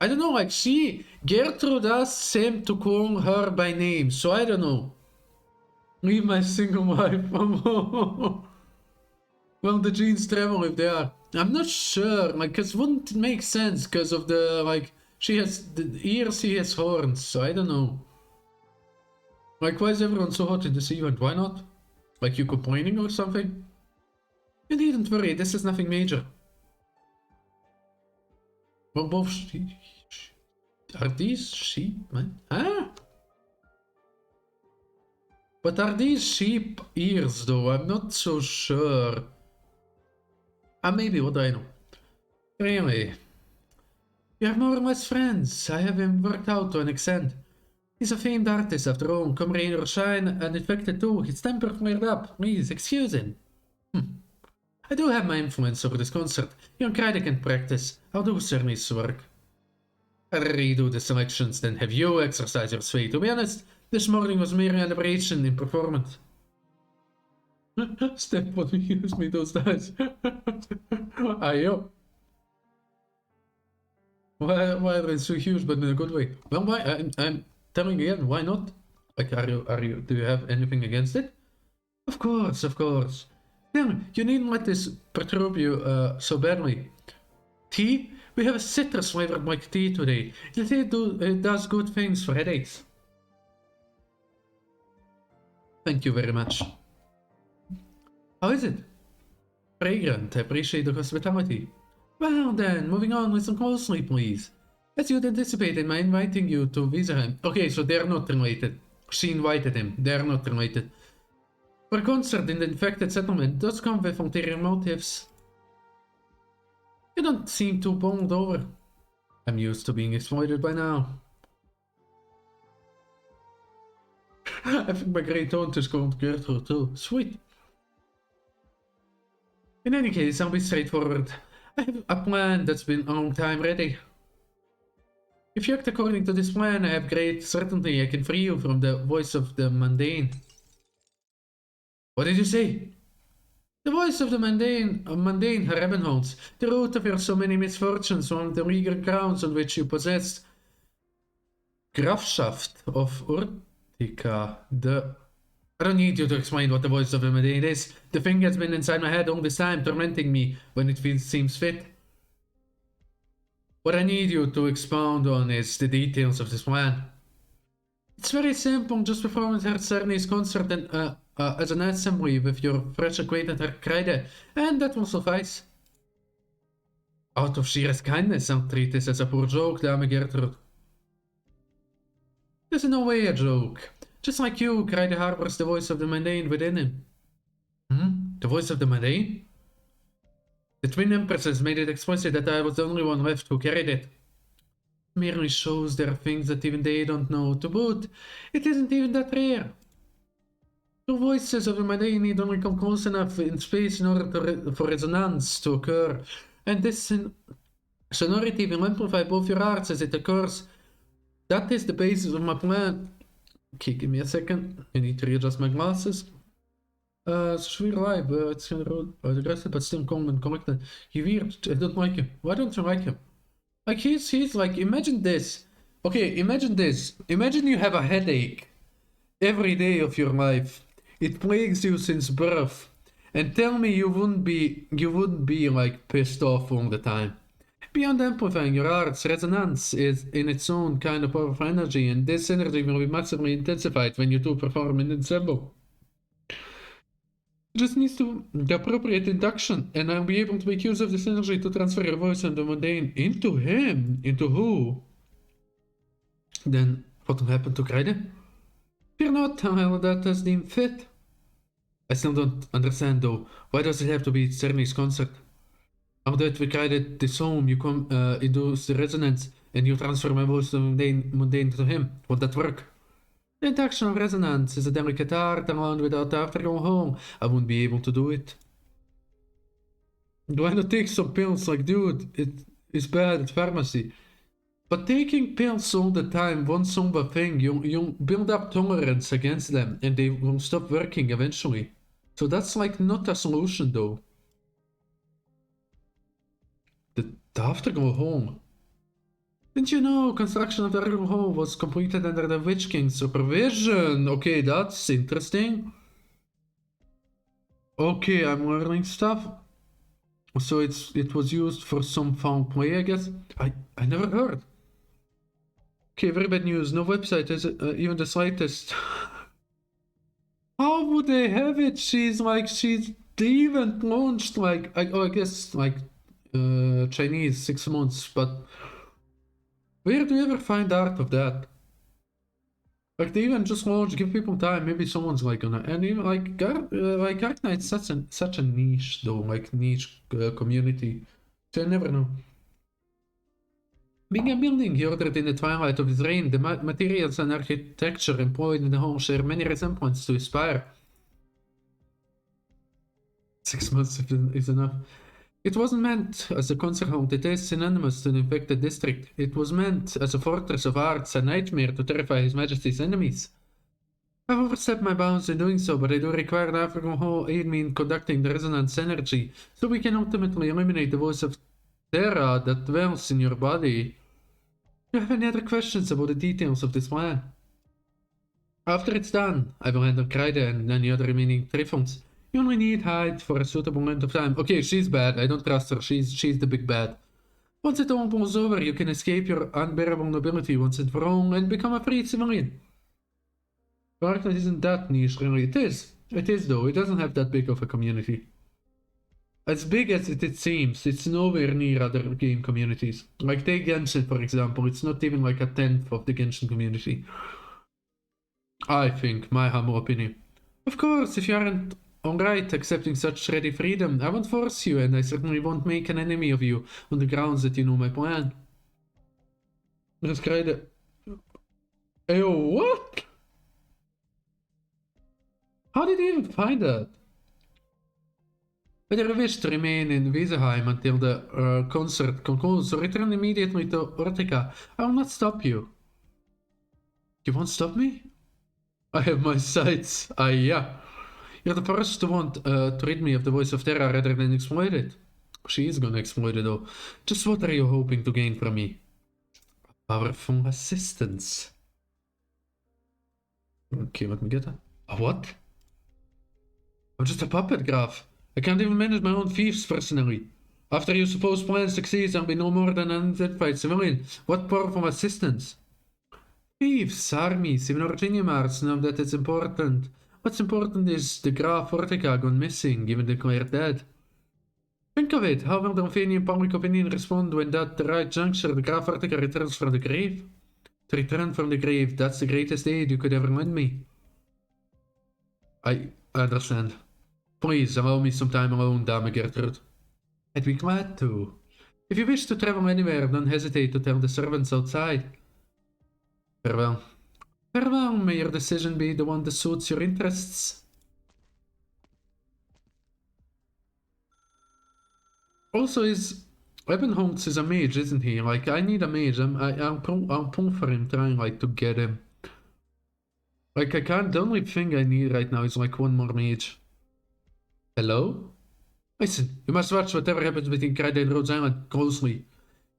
I don't know. Like Gertrude asked Sam to call her by name, so I don't know. Leave my single wife. Well, the genes travel if they are. I'm not sure, like, cause wouldn't it make sense? Cause of the like, she has the ears, he has horns, so I don't know. Like, why is everyone so hot in this event? Why not? Like, you complaining or something? You needn't worry, this is nothing major. Well, both are these sheep, man? Huh? But are these sheep ears, though? I'm not so sure. Maybe, what do I know? Anyway, we are more or less friends. I have him worked out to an extent. He's a famed artist after all. Come rain or shine, and infected too. His temper flared up. Please, excuse him. I do have my influence over this concert. Young Kreider can practice. I'll do Cerny's work. I redo the selections, then have you exercise your sway. To be honest, this morning was mere an aberration in performance. Step what we used me those days. Ayo. Why are they so huge, but in a good way? Well, why? I'm telling you again, why not? Like, do you have anything against it? Of course, of course. Damn, you needn't let this perturb you so badly. Tea? We have a citrus flavored white tea today. It does good things for headaches. Thank you very much. How is it? Fragrant. I appreciate the hospitality. Well then, moving on, listen closely, please. As you'd anticipate in my inviting you to visit him. Okay, so they're not related. She invited him. They're not related. For a concert in the infected settlement does come with ulterior motives. You don't seem too bowled over. I'm used to being exploited by now. I think my great aunt is going to Gertrude too. Sweet. In any case, I'll be straightforward. I have a plan that's been a long time ready. If you act according to this plan, I have great certainty I can free you from the voice of the mundane. What did you say? The voice of the mundane her heaven holds, the root of your so many misfortunes, one of the regal crowns on which you possessed. Grafschaft of Urtica, I don't need you to explain what the voice of the mundane is. The thing has been inside my head all this time, tormenting me when it seems fit. What I need you to expound on is the details of this plan. It's very simple, just perform Herr Cerny's concert and, as an assembly with your fresh acquaintance Herr Kreider, and that will suffice. Out of sheerest kindness, I'll treat this as a poor joke, Dame Gertrude. There's no way a joke. Just like you, Kreider harbors the voice of the mundane within him. The voice of the mundane? The twin empresses made it explicit that I was the only one left who carried it. Merely shows there are things that even they don't know. To boot, it isn't even that rare. The voices of the mundane need only come close enough in space in order for resonance to occur, and this sonority will amplify both your arts as it occurs. That is the basis of my plan. Okay, give me a second. I need to readjust my glasses. It's weer live. It's aggressive, but still calm and collected. He weird. I don't like him. Why don't you like him? Like, he's like, imagine this. Okay, imagine this. Imagine you have a headache every day of your life. It plagues you since birth. And tell me you wouldn't be like pissed off all the time. Beyond amplifying your art's resonance is in its own kind of powerful energy, and this energy will be massively intensified when you two perform an ensemble. It just needs the appropriate induction, and I'll be able to make use of this energy to transfer your voice and the mundane into him. Into who? Then what will happen to Kreider? Fear not, I'll handle that as deemed fit. I still don't understand though. Why does it have to be Cerny's concert? Now that we created this home, you come induce the resonance and you transfer my voice to mundane to him. Would that work? The induction of resonance is a delicate art, and without after going home, I wouldn't be able to do it. Do I not take some pills? Like, dude, it is bad at pharmacy. But taking pills all the time won't solve a thing. You'll build up tolerance against them, and they will stop working eventually. So that's like not a solution though. The after go home. Didn't you know construction of the Arkham Hall was completed under the Witch King's supervision? Okay, that's interesting. Okay, I'm learning stuff. So it was used for some foul play, I guess. I never heard. Okay, very bad news. No website has even the slightest would they have it? They even launched like, I guess like Chinese 6 months, but where do you ever find art of that? Like they even just launch, give people time. Maybe someone's like gonna, and even like Dark Knight's such a niche though, like niche community. So you never know. Being a building he ordered in the twilight of his reign, the materials and architecture employed in the home share many resemblances to his spire. 6 months is enough. It wasn't meant as a concert home that is synonymous to the infected district. It was meant as a fortress of arts, a nightmare to terrify His Majesty's enemies. I've overstepped my bounds in doing so, but I do require the African Hall aid me in conducting the resonance energy, so we can ultimately eliminate the voice of Terra that dwells in your body. Do you have any other questions about the details of this plan? After it's done, I will handle Kreide and any other remaining Trifons. You only need hide for a suitable length of time. Okay, she's bad. I don't trust her. She's the big bad. Once it all blows over, you can escape your unbearable nobility once and for all and become a free civilian. Darkness isn't that niche, really. It is. It is, though. It doesn't have that big of a community. As big as it seems, it's nowhere near other game communities. Like, take Genshin, for example. It's not even like a tenth of the Genshin community. I think, my humble opinion. Of course, if you aren't alright accepting such ready freedom, I won't force you, and I certainly won't make an enemy of you on the grounds that you know my plan. Just Kreide. Ew, what? How did he even find that? Whether you wish to remain in Wiesenheim until the concert concludes or return immediately to Ortica, I will not stop you. You won't stop me? I have my sights. Yeah. You're the first to want to rid me of the voice of Terra rather than exploit it. She is gonna exploit it though. Just what are you hoping to gain from me? Powerful assistance. Okay, let me get that. A what? I'm just a puppet, Graf. I can't even manage my own thieves personally. After your supposed plan succeeds, I'll be no more than an unidentified civilian. What powerful assistance? Thieves, armies, even Originiumars know that it's important. What's important is the Graf Ortica gone missing, even declared dead. Think of it, how will the Alvanian public opinion respond when at the right juncture the Graf Ortica returns from the grave? To return from the grave, that's the greatest aid you could ever lend me. I understand. Please allow me some time alone, Dame Gertrude. I'd be glad to. If you wish to travel anywhere, don't hesitate to tell the servants outside. Farewell. Farewell, may your decision be the one that suits your interests. Also, Ebenholtz is a mage, isn't he? Like, I need a mage. I'll pull for him, trying like to get him. Like, I can't. The only thing I need right now is like one more mage. Hello? Listen, you must watch whatever happens between Kreide and Rhodes Island closely.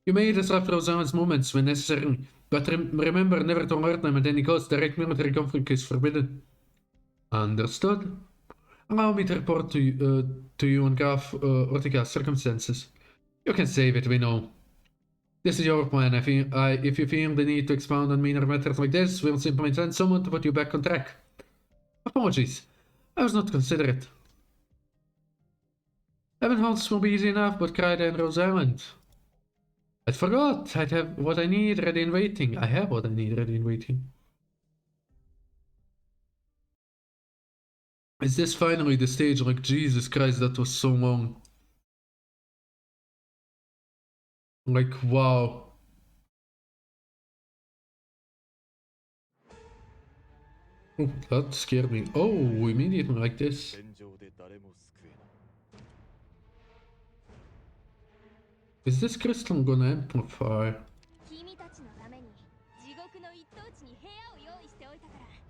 You may disrupt Rhodes Island's movements when necessary, but remember never to alert them at any cost. Direct military conflict is forbidden. Understood. Allow me to report to you on Graf Ortica's circumstances. You can save it, we know. This is your plan. If you feel the need to expound on minor matters like this, we'll simply send someone to put you back on track. Apologies. I was not considerate. Ebenholtz will be easy enough, but Kreide and Rose Island. I forgot. I'd have what I need ready and waiting. I have what I need ready and waiting. Is this finally the stage? Like, Jesus Christ, that was so long. Like, wow. Oh, that scared me. Oh, immediately like this. Is this crystal gonna amplify?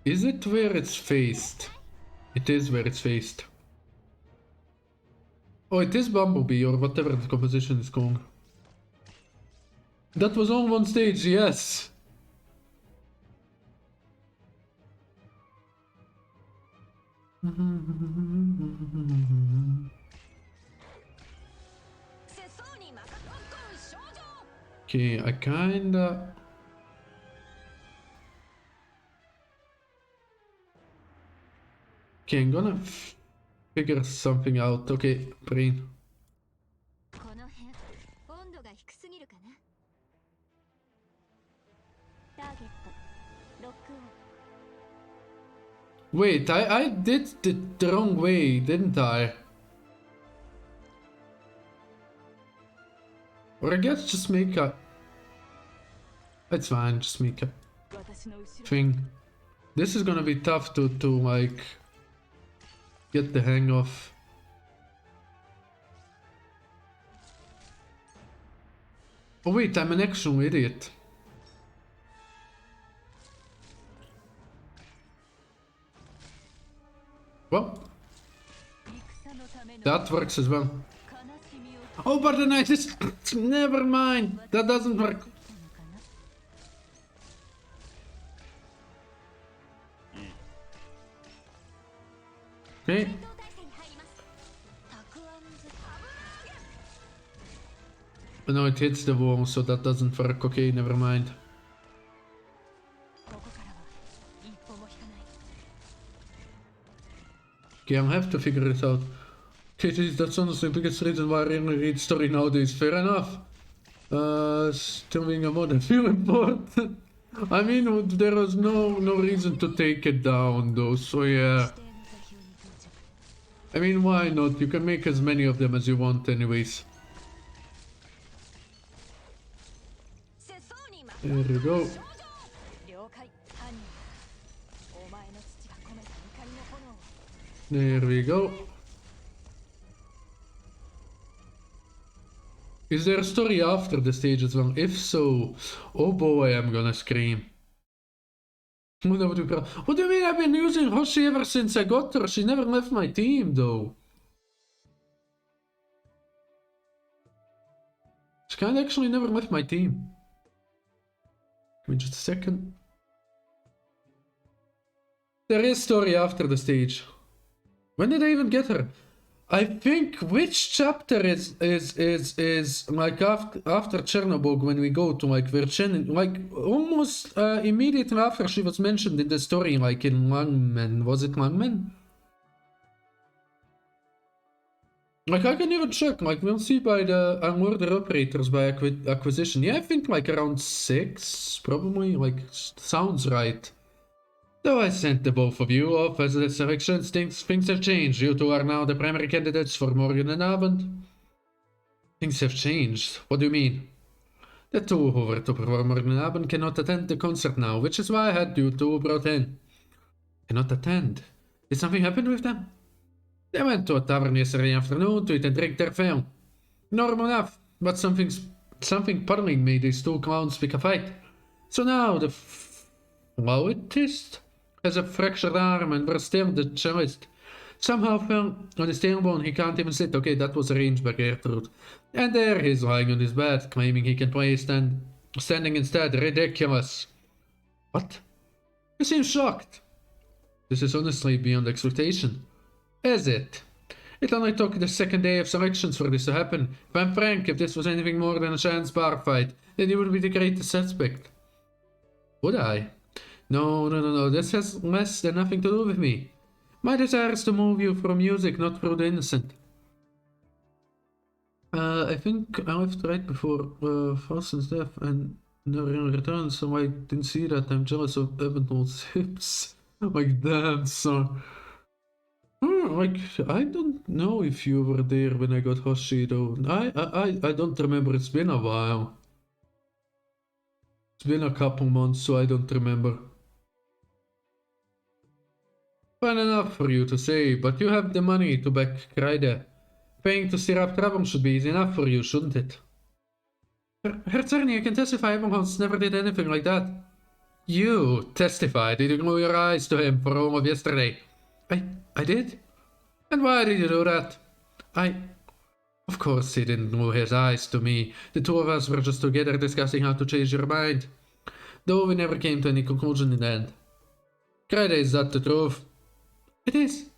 Is it where it's faced? It is where it's faced. Oh, it is Bumblebee or whatever the composition is called. That was on one stage, yes. Okay, I kinda... Okay, I'm gonna figure something out. Okay, brain. Wait, I did it the wrong way, didn't I? Or I guess just make a... It's fine, just make a thing. This is gonna be tough to like get the hang of. Oh wait, I'm an actual idiot. Well, that works as well. Oh, but then I just... Never mind. That doesn't work. Okay. No, it hits the wall, so that doesn't work. Okay, never mind. Okay, I'll have to figure it out. Okay, that's honestly the biggest reason why I really read story nowadays. Fair enough. Still being a mod, I feel important. I mean, there was no reason to take it down though, so yeah. I mean, why not? You can make as many of them as you want anyways. There we go. There we go. Is there a story after the stage as well? If so, oh boy, I'm gonna scream. What do you mean I've been using Hoshi ever since I got her? She never left my team though. She kinda actually never left my team. Give me just a second. There is story after the stage. When did I even get her? I think which chapter is like after Chernobyl when we go to like Virgin, like almost immediately after she was mentioned in the story, like in Langman. Was it Langman? Like I can even check, like we'll see by the order operators by acquisition. Yeah, I think like around 6, probably, like sounds right. Though I sent the both of you off as the selections, things have changed. You two are now the primary candidates for Morgen and Abend. Things have changed? What do you mean? The two who were to perform Morgen and Abend cannot attend the concert now, which is why I had you two brought in. Cannot attend? Did something happen with them? They went to a tavern yesterday afternoon to eat and drink their fill. Normal enough, but something puzzling made these two clowns pick a fight. So now the flautist has a fractured arm and Versteer the cellist somehow fell on his tailbone. He can't even sit. Okay, that was arranged by Gertrude. And there he's lying on his bed, claiming he can play standing instead. Ridiculous. What? You seem shocked. This is honestly beyond expectation. Is it? It only took the second day of selections for this to happen. If I'm frank, if this was anything more than a chance bar fight, then you would be the greatest suspect. Would I? No. This has less than nothing to do with me. My desire is to move you through music, not through the innocent. I think I left right before Fasten's death and never returned, so I didn't see that. I'm jealous of Ebenhol's hips. Like, damn, son. Like, I don't know if you were there when I got Hoshi, though. I don't remember. It's been a while. It's been a couple months, so I don't remember. Fine enough for you to say, but you have the money to back Kreide. Paying to stir up trouble should be easy enough for you, shouldn't it? Herr Czerny, I can testify Ebenholz never did anything like that. You testify? Did you glue your eyes to him for all of yesterday? I did? And why did you do that? Of course he didn't glue his eyes to me. The two of us were just together discussing how to change your mind. Though we never came to any conclusion in the end. Kreide, is that the truth? It is.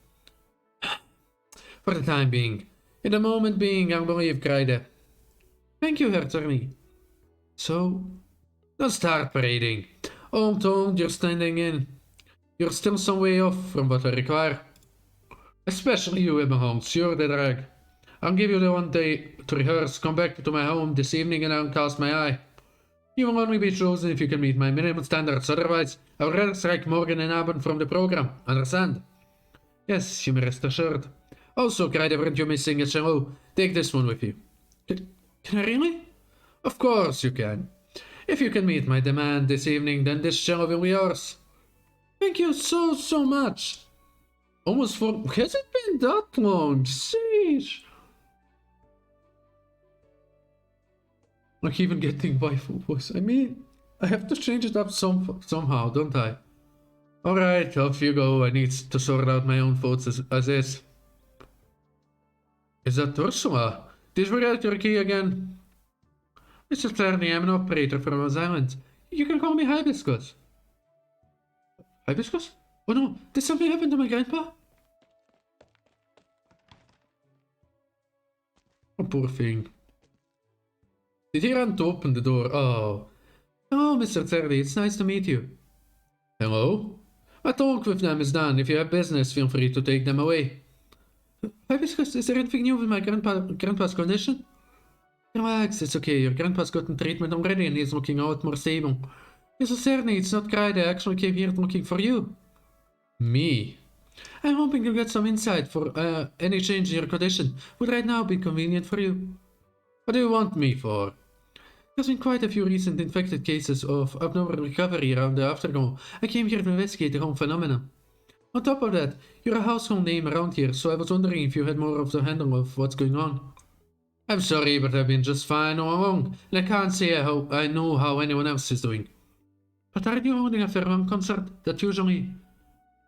For the time being. In the moment being, I'll believe Kreide. Thank you, Herr Czerny. So, don't start parading. All told, you're standing in. You're still some way off from what I require. Especially you, Ibn Sure, the drag. I'll give you the 1 day to rehearse. Come back to my home this evening and I'll cast my eye. You will only be chosen if you can meet my minimum standards. Otherwise, I will rather strike morgen and abend from the program. Understand? Yes, you may rest assured. Also, cried everyone you missing a cello. Take this one with you. Can I really? Of course you can. If you can meet my demand this evening, then this cello will be yours. Thank you so much. Almost for... Has it been that long? Sheesh. Like even getting waifu voice. I mean, I have to change it up somehow, don't I? Alright, off you go. I need to sort out my own thoughts as is. Is that Ursula? Did you write your key again? Mr. Clarny, I'm an operator from Rose Island. You can call me Hibiscus. Hibiscus? Oh no, did something happen to my grandpa? Oh, poor thing. Did he run to open the door? Oh. Hello, Mr. Clarny, it's nice to meet you. Hello? My talk with them is done. If you have business, feel free to take them away. Hibiscus, is there anything new with my grandpa's condition? Relax, it's okay. Your grandpa's gotten treatment already and he's looking out more stable. Mr. Cerny, it's not cried. I actually came here looking for you. Me? I'm hoping to get some insight for any change in your condition. Would right now be convenient for you? What do you want me for? There's been quite a few recent infected cases of abnormal recovery around the Afterglow. I came here to investigate the whole phenomenon. On top of that, you're a household name around here, so I was wondering if you had more of the handle of what's going on. I'm sorry, but I've been just fine all along, and I can't say I know how anyone else is doing. But aren't you holding a farewell concert that usually...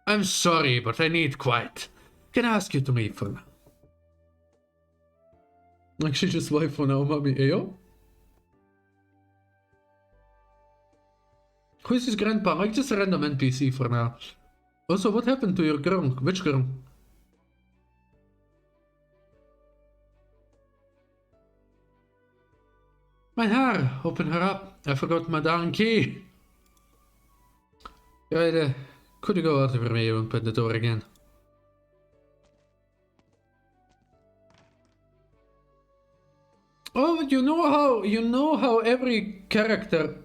I'm sorry, but I need quiet. Can I ask you to leave for now? Like she just waved for now, mommy. Ayo? Who is his grandpa? Like just a random NPC for now. Also, what happened to your girl? Which girl? My hair! Open her up. I forgot my darn key. Right, could you go out of your way and open the door again? Oh, you know how every character,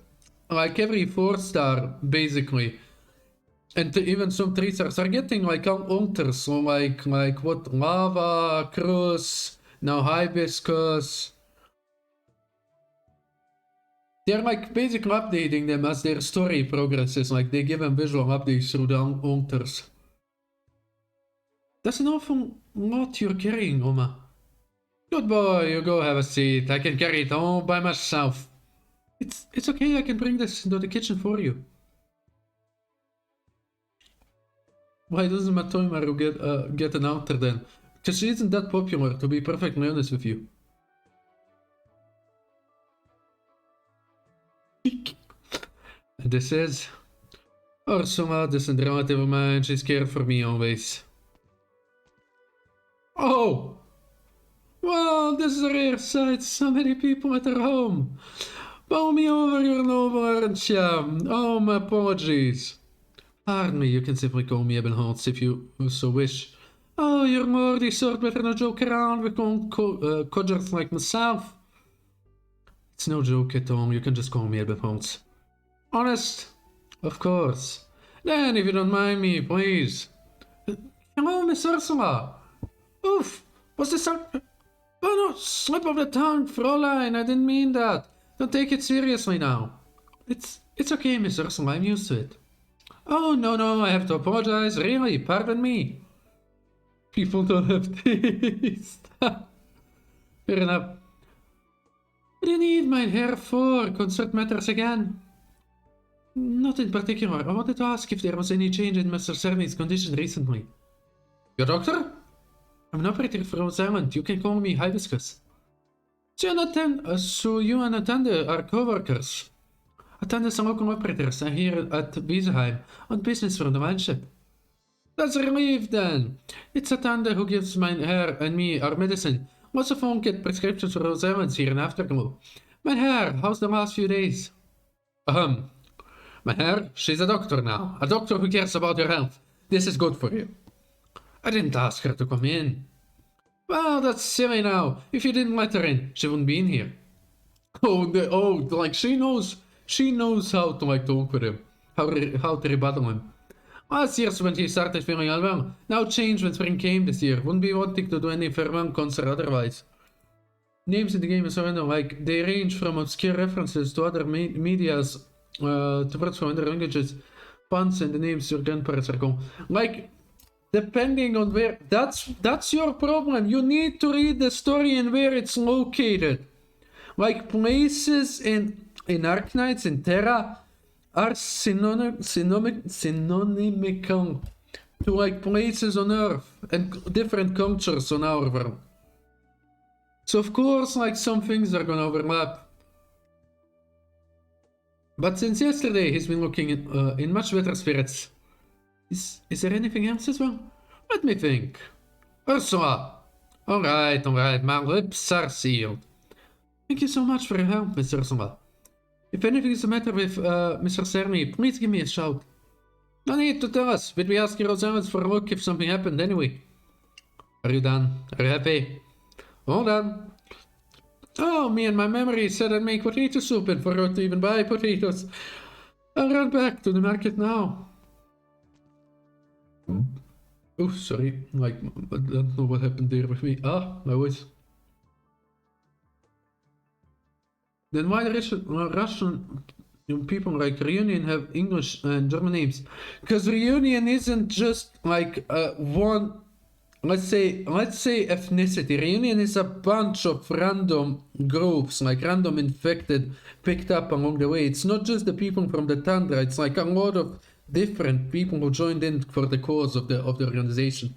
like every 4-star, basically, and even some 3-stars are getting like alters, so like what, lava, cruz, now hibiscus. They're like basically updating them as their story progresses, like they give them visual updates through the alters. That's an awful lot you're carrying, Oma. Good boy, you go have a seat. I can carry it all by myself. It's okay, I can bring this into the kitchen for you. Why doesn't Matoimaru get an altar then? Because she isn't that popular, to be perfectly honest with you. This is... Ursula, this is a relative of mine. She's cared for me always. Oh! Well, this is a rare sight. So many people at her home. Bow me over your noble aren't you? Oh, my apologies. Pardon me, you can simply call me Ebon Holtz if you so wish. Oh, you're more the sort better no joke around with codgers like myself. It's no joke at all, you can just call me Ebon Holtz. Honest? Of course. Then, if you don't mind me, please. Hello, Miss Ursula. Oof, was this a... Oh no, slip of the tongue, Fräulein, I didn't mean that. Don't take it seriously now. It's okay, Miss Ursula, I'm used to it. Oh, no, I have to apologize, really, pardon me. People don't have taste. Fair enough. What do you need my hair for? Concert matters again? Not in particular. I wanted to ask if there was any change in Mr. Cerny's condition recently. Your doctor? I'm an operator from Rose Island. You can call me Hibiscus. So you and Attende are co-workers. Attende is local operators are here at Wiesenheim on business for the manship. That's a relief then. It's Attende who gives my hair and me our medicine. Lots of phone get prescriptions for Rose Islands here in Afterglow. My hair, how's the last few days? My hair, she's a doctor now. A doctor who cares about your health. This is good for you. I didn't ask her to come in. Well, that's silly now. If you didn't let her in, she wouldn't be in here. Like she knows how to like talk with him, how to rebuttal him. Last year's when she started feeling unwell. Now changed when spring came this year. Wouldn't be wanting to do any farewell concert otherwise. Names in the game is random, like they range from obscure references to other medias, to words from other languages. Puns and the names your grandparents are going. Like, depending on where, that's your problem. You need to read the story and where it's located. Like places in Arknights in Terra are synonymical to like places on Earth and different cultures on our world. So of course, like some things are gonna overlap. But since yesterday, he's been looking in much better spirits. Is there anything else as well? Let me think. Ursula! Alright, my lips are sealed. Thank you so much for your help, Miss Ursula. If anything is the matter with Mr. Cerny, please give me a shout. No need to tell us. Did we ask you ourselves for a look if something happened anyway? Are you done? Are you happy? Hold on. Oh, me and my memory said I'd make potato soup and forgot to even buy potatoes. I'll run back to the market now. Oh, sorry. Like, I don't know what happened there with me. Ah, my voice. Then why the Russian people like Reunion have English and German names? Because Reunion isn't just like one. Let's say ethnicity. Reunion is a bunch of random groups, like random infected, picked up along the way. It's not just the people from the Tundra. It's like a lot of different people who joined in for the cause of the organization.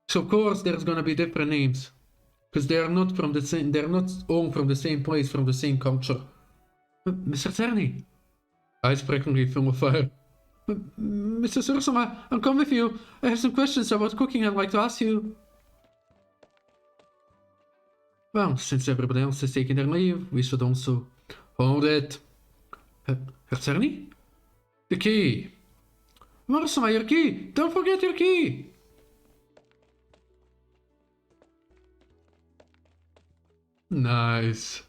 So of course there's gonna be different names, because they are not from the same. They're not all from the same place, from the same culture. Mr. Cerny, ijsbrekingly full of fire. Mr. Ursula, I'll come with you. I have some questions about cooking I'd like to ask you. Well, since everybody else is taking their leave, we should also... Hold it. Herr Cerny? The key. Ursula, your key. Don't forget your key. Nice.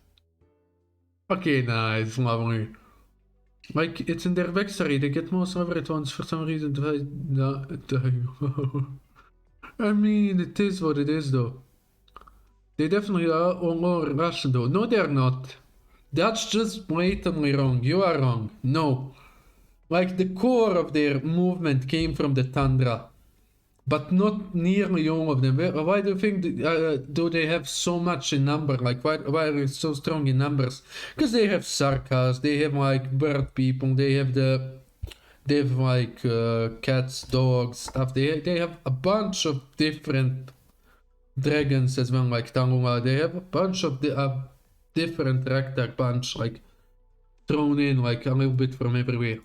Okay, nice. Lovely. Like, it's in their backstory, they get more celebrate ones for some reason. I mean, it is what it is, though. They definitely are more Russian, though. No, they're not. That's just blatantly wrong. You are wrong. No. Like, the core of their movement came from the Tundra. But not nearly all of them. Why do you think do they have so much in number? Like, why are they so strong in numbers? Because they have Sarkas, they have like bird people, they have like cats, dogs, stuff. They have a bunch of different dragons as well, like Tangula. They have a bunch of different Raktak bunch, like thrown in like a little bit from everywhere.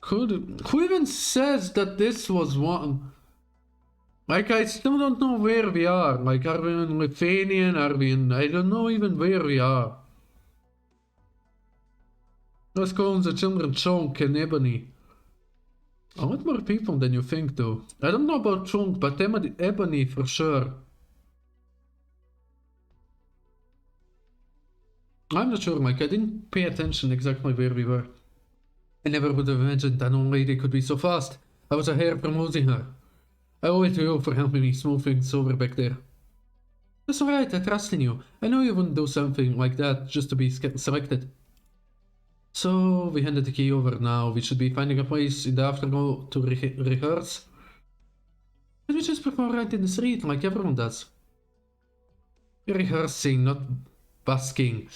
Who even says that this was one? Like, I still don't know where we are. Like, are we in Lithuanian? Are we in... I don't know even where we are. Let's go on the children Chunk and Ebony. A lot more people than you think, though. I don't know about Chunk, but Ebony for sure. I'm not sure, like, I didn't pay attention exactly where we were. I never would have imagined that old lady could be so fast. I was a hair from losing her. I owe it to you for helping me smooth things over back there. That's alright, I trust in you. I know you wouldn't do something like that just to be selected. So, we handed the key over now. We should be finding a place in the afternoon to rehearse. But we just perform right in the street, like everyone does. We're rehearsing, not busking.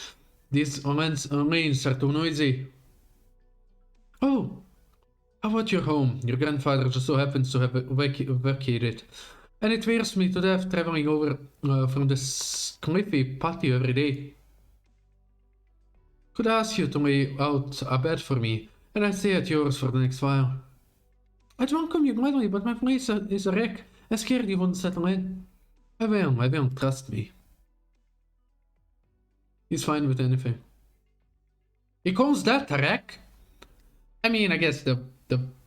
These lanes are too noisy. Oh, how about your home? Your grandfather just so happens to have vacated. And it wears me to death traveling over from this cliffy patio every day. Could ask you to lay out a bed for me, and I'd stay at yours for the next while. I'd welcome you gladly, but my place is a wreck. I'm scared you won't settle in. I will, trust me. He's fine with anything. He calls that a wreck? I mean, I guess the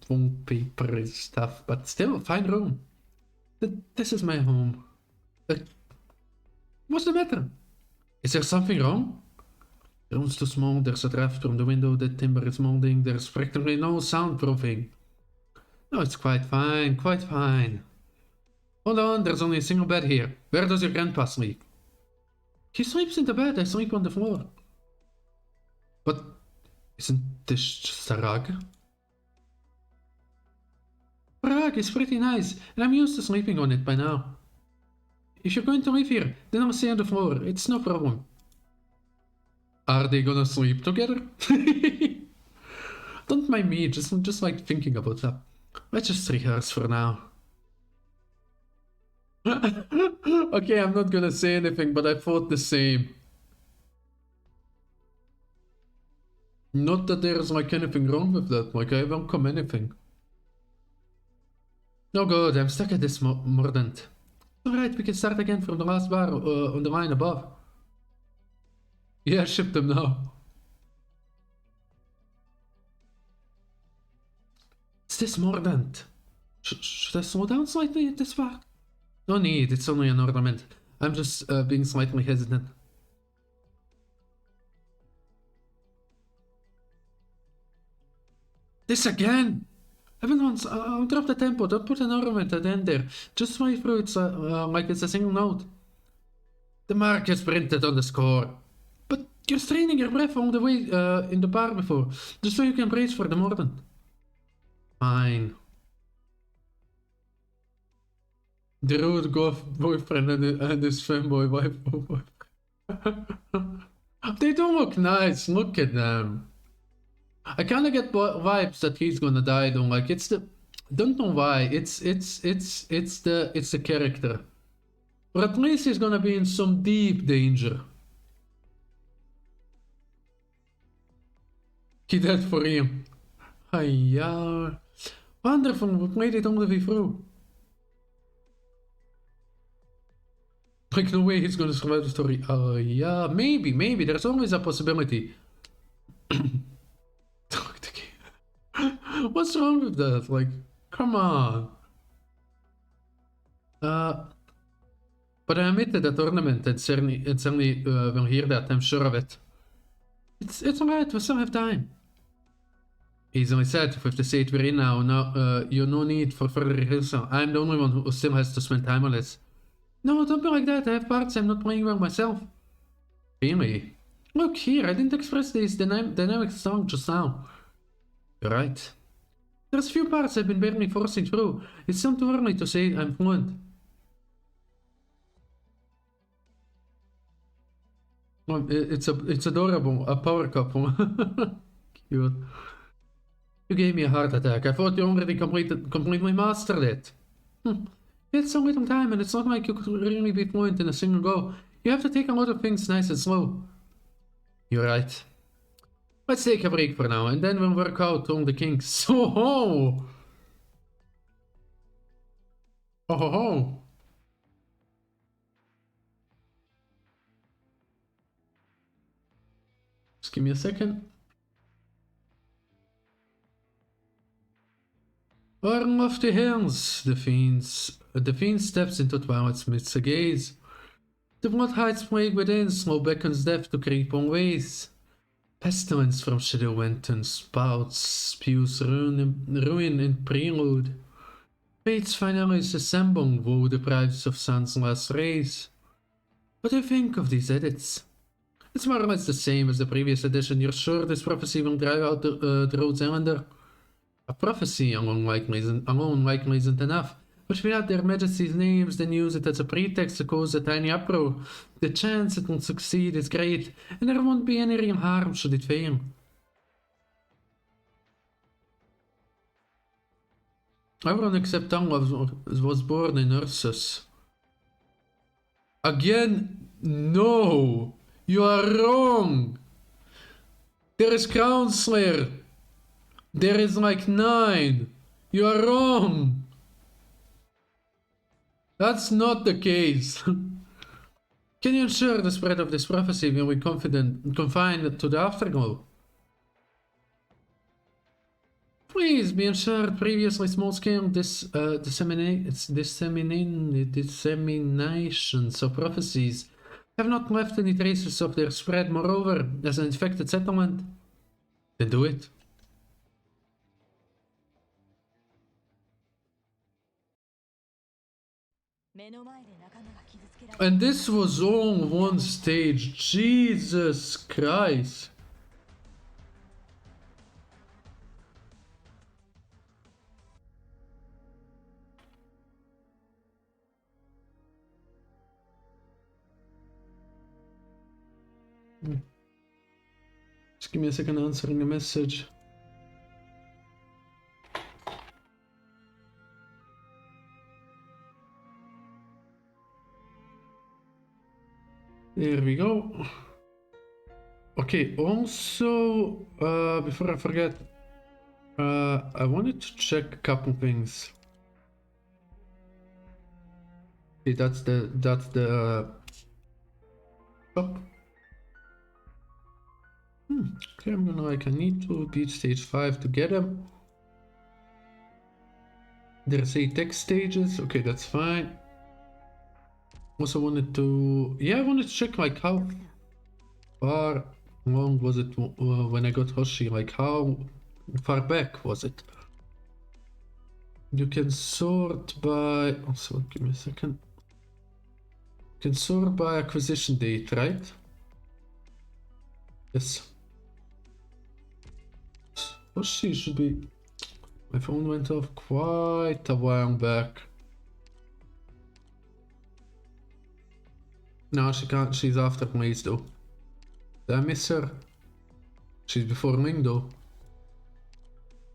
wallpaper is tough, but still, fine room. This is my home. What's the matter? Is there something wrong? The room's too small, there's a draft from the window, the timber is molding, there's practically no soundproofing. No, it's quite fine, quite fine. Hold on, there's only a single bed here. Where does your grandpa sleep? He sleeps in the bed, I sleep on the floor. But isn't this just a rug? A rug is pretty nice, and I'm used to sleeping on it by now. If you're going to live here, then I'll stay on the floor, it's no problem. Are they gonna sleep together? Don't mind me, just like thinking about that. Let's just rehearse for now. Okay, I'm not gonna say anything, but I thought the same. Not that there's like anything wrong with that, like I welcome anything. No good, I'm stuck at this mordant. Alright, we can start again from the last bar on the line above. Yeah, ship them now. It's this mordant. Should I slow down slightly at this far? No need, it's only an ornament. I'm just being slightly hesitant. This again! Everyone's, I'll drop the tempo, don't put an ornament at the end there. Just sway through it like it's a single note. The mark is printed on the score. But you're straining your breath all the way in the bar before, just so you can brace for the mordant. Fine. The rude goth boyfriend and his femboy wife. They don't look nice, look at them. I kinda get vibes that he's gonna die though, like it's the... Don't know why, it's the character. Or at least he's gonna be in some deep danger. He dead for him. Hiya. Wonderful, we made it all the way through. Like, no way he's gonna survive the story. Yeah, maybe, there's always a possibility. What's wrong with that? Like, come on. But I omitted that ornament, and certainly will hear that, I'm sure of it. It's alright, we still have time. Easily said, with the state we're in now, you no need for further rehearsal. I'm the only one who still has to spend time on it. No, don't be like that, I have parts I'm not playing well myself. Really? Look here, I didn't express these dynamic song just now. You're right. There's a few parts I've been barely forcing through. It's still too early to say I'm fluent. Oh, it's adorable, a power couple. Cute. You gave me a heart attack. I thought you already completely mastered it. It's so little time, and it's not like you could really be fluent in a single go. You have to take a lot of things nice and slow. You're right. Let's take a break for now, and then we'll work out all the kinks. Oh ho! Oh ho ho! Just give me a second. Arm of the hills, the fiend steps into Twilight's midst gaze. The blood hides plague within, slow beckons death to creep on ways. Pestilence from shadow went and spouts, spews ruin in prelude. Fate's finales assemble, woe deprives of sun's last rays. What do you think of these edits? It's more or less the same as the previous edition. You're sure this prophecy will drive out the Rhodes Islander? A prophecy alone likely isn't enough, but without their majesty's names, then use it as a pretext to cause a tiny uproar. The chance it will succeed is great, and there won't be any real harm should it fail. Everyone except Tom was born in Ursus. Again, no! You are wrong! There is Crown Slayer! There is like 9. You are wrong. That's not the case. Can you ensure the spread of this prophecy will be confined to the afterglow? Please be ensured previously small-scale disseminations of prophecies have not left any traces of their spread. Moreover, as an infected settlement, then do it. And this was all one stage. Jesus Christ. Just give me a second answering a message. There we go. Okay, also, before I forget, I wanted to check a couple things. Okay, that's the shop. Okay, I'm gonna I need to beat stage 5 to get them. There's 8 tech stages. Okay, that's fine. Also wanted to, I wanted to check like how far long was it when I got Hoshi, like how far back was it? You can sort by, also give me a second. You can sort by acquisition date, right? Yes. Hoshi should be, my phone went off quite a while back. No, she can't, she's after Maze though. Did I miss her? She's before Ming though.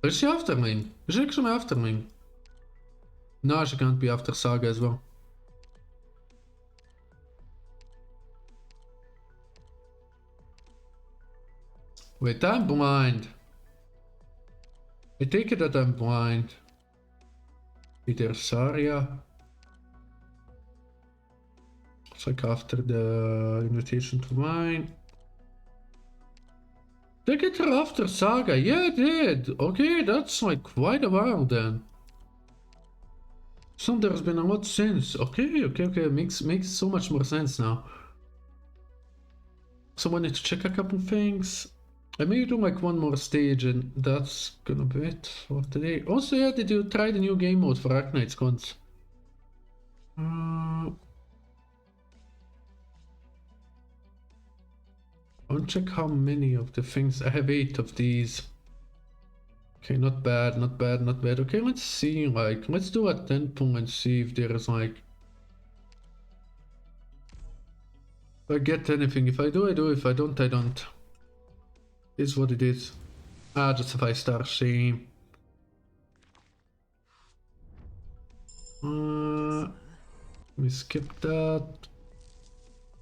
Or is she after Ming? Is she actually after Ming? No, she can't be after Saga as well. Wait, I'm blind. I take it that I'm blind. Either Saria. It's like after the invitation to mine. Did I get her after Saga? Yeah, I did. Okay, that's like quite a while then. So there's been a lot since. Okay. Makes so much more sense now. So I wanted to check a couple things. I may do like one more stage and that's gonna be it for today. Also, yeah, did you try the new game mode for Arknight's Cons? I want to check how many of the things. I have 8 of these. Okay, not bad. Okay, let's see, like, let's do a 10 pull and see if there's like... If I get anything. If I do, I do. If I don't, I don't. Is what it is. Ah, just a 5-star, shame. We skip that.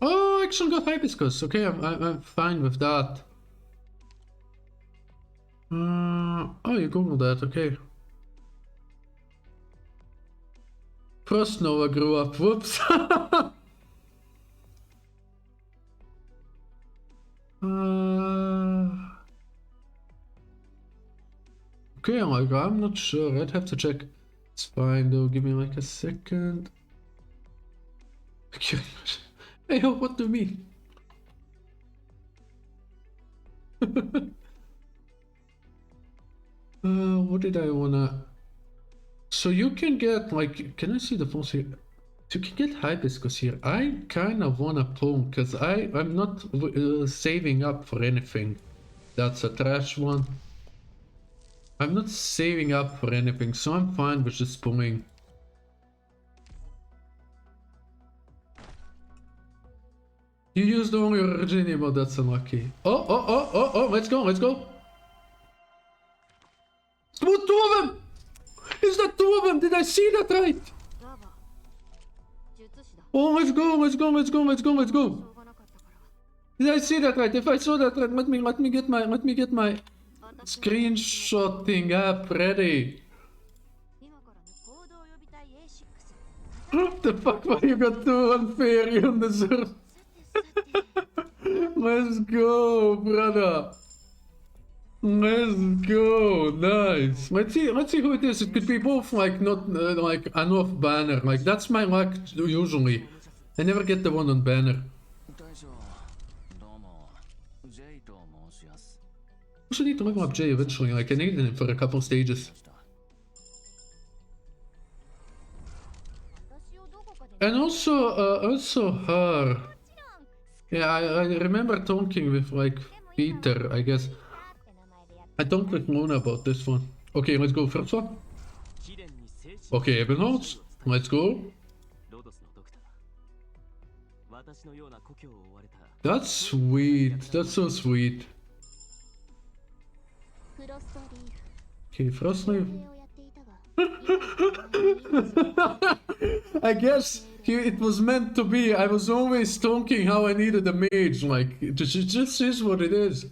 Oh, I actually got hibiscus. Okay, I'm fine with that. Oh, you googled that. Okay. Frost Nova grew up. Whoops. Okay, like, I'm not sure. I'd have to check. It's fine though. Give me like a second. Hey, what do you mean? What did I wanna... So you can get like... Can I see the phones here? You can get hibiscus here. I kind of wanna pull because I'm not saving up for anything. That's a trash one. I'm not saving up for anything, so I'm fine with just pulling. You used only your Virginia mode, that's unlucky. Oh, let's go. What, 2 of them? Is that 2 of them? Did I see that right? Oh, let's go. Did I see that right? If I saw that right, let me get my screenshotting app ready. What the fuck, why you got 2 unfair? You don't deserve. Let's go, brother. Let's go. Nice. Let's see who it is. It could be both like not like an off banner. Like that's my luck usually. I never get the one on banner. Also need to level up Jay eventually. Like I needed him for a couple stages. And also her. Yeah, I remember talking with like Peter, I guess. I talked with Mona about this one. Okay, let's go first one. Okay, Ebenholz, let's go. That's sweet. That's so sweet. Okay, Frostleaf. I guess it was meant to be. I was always talking how I needed a mage. Like, it just is what it is.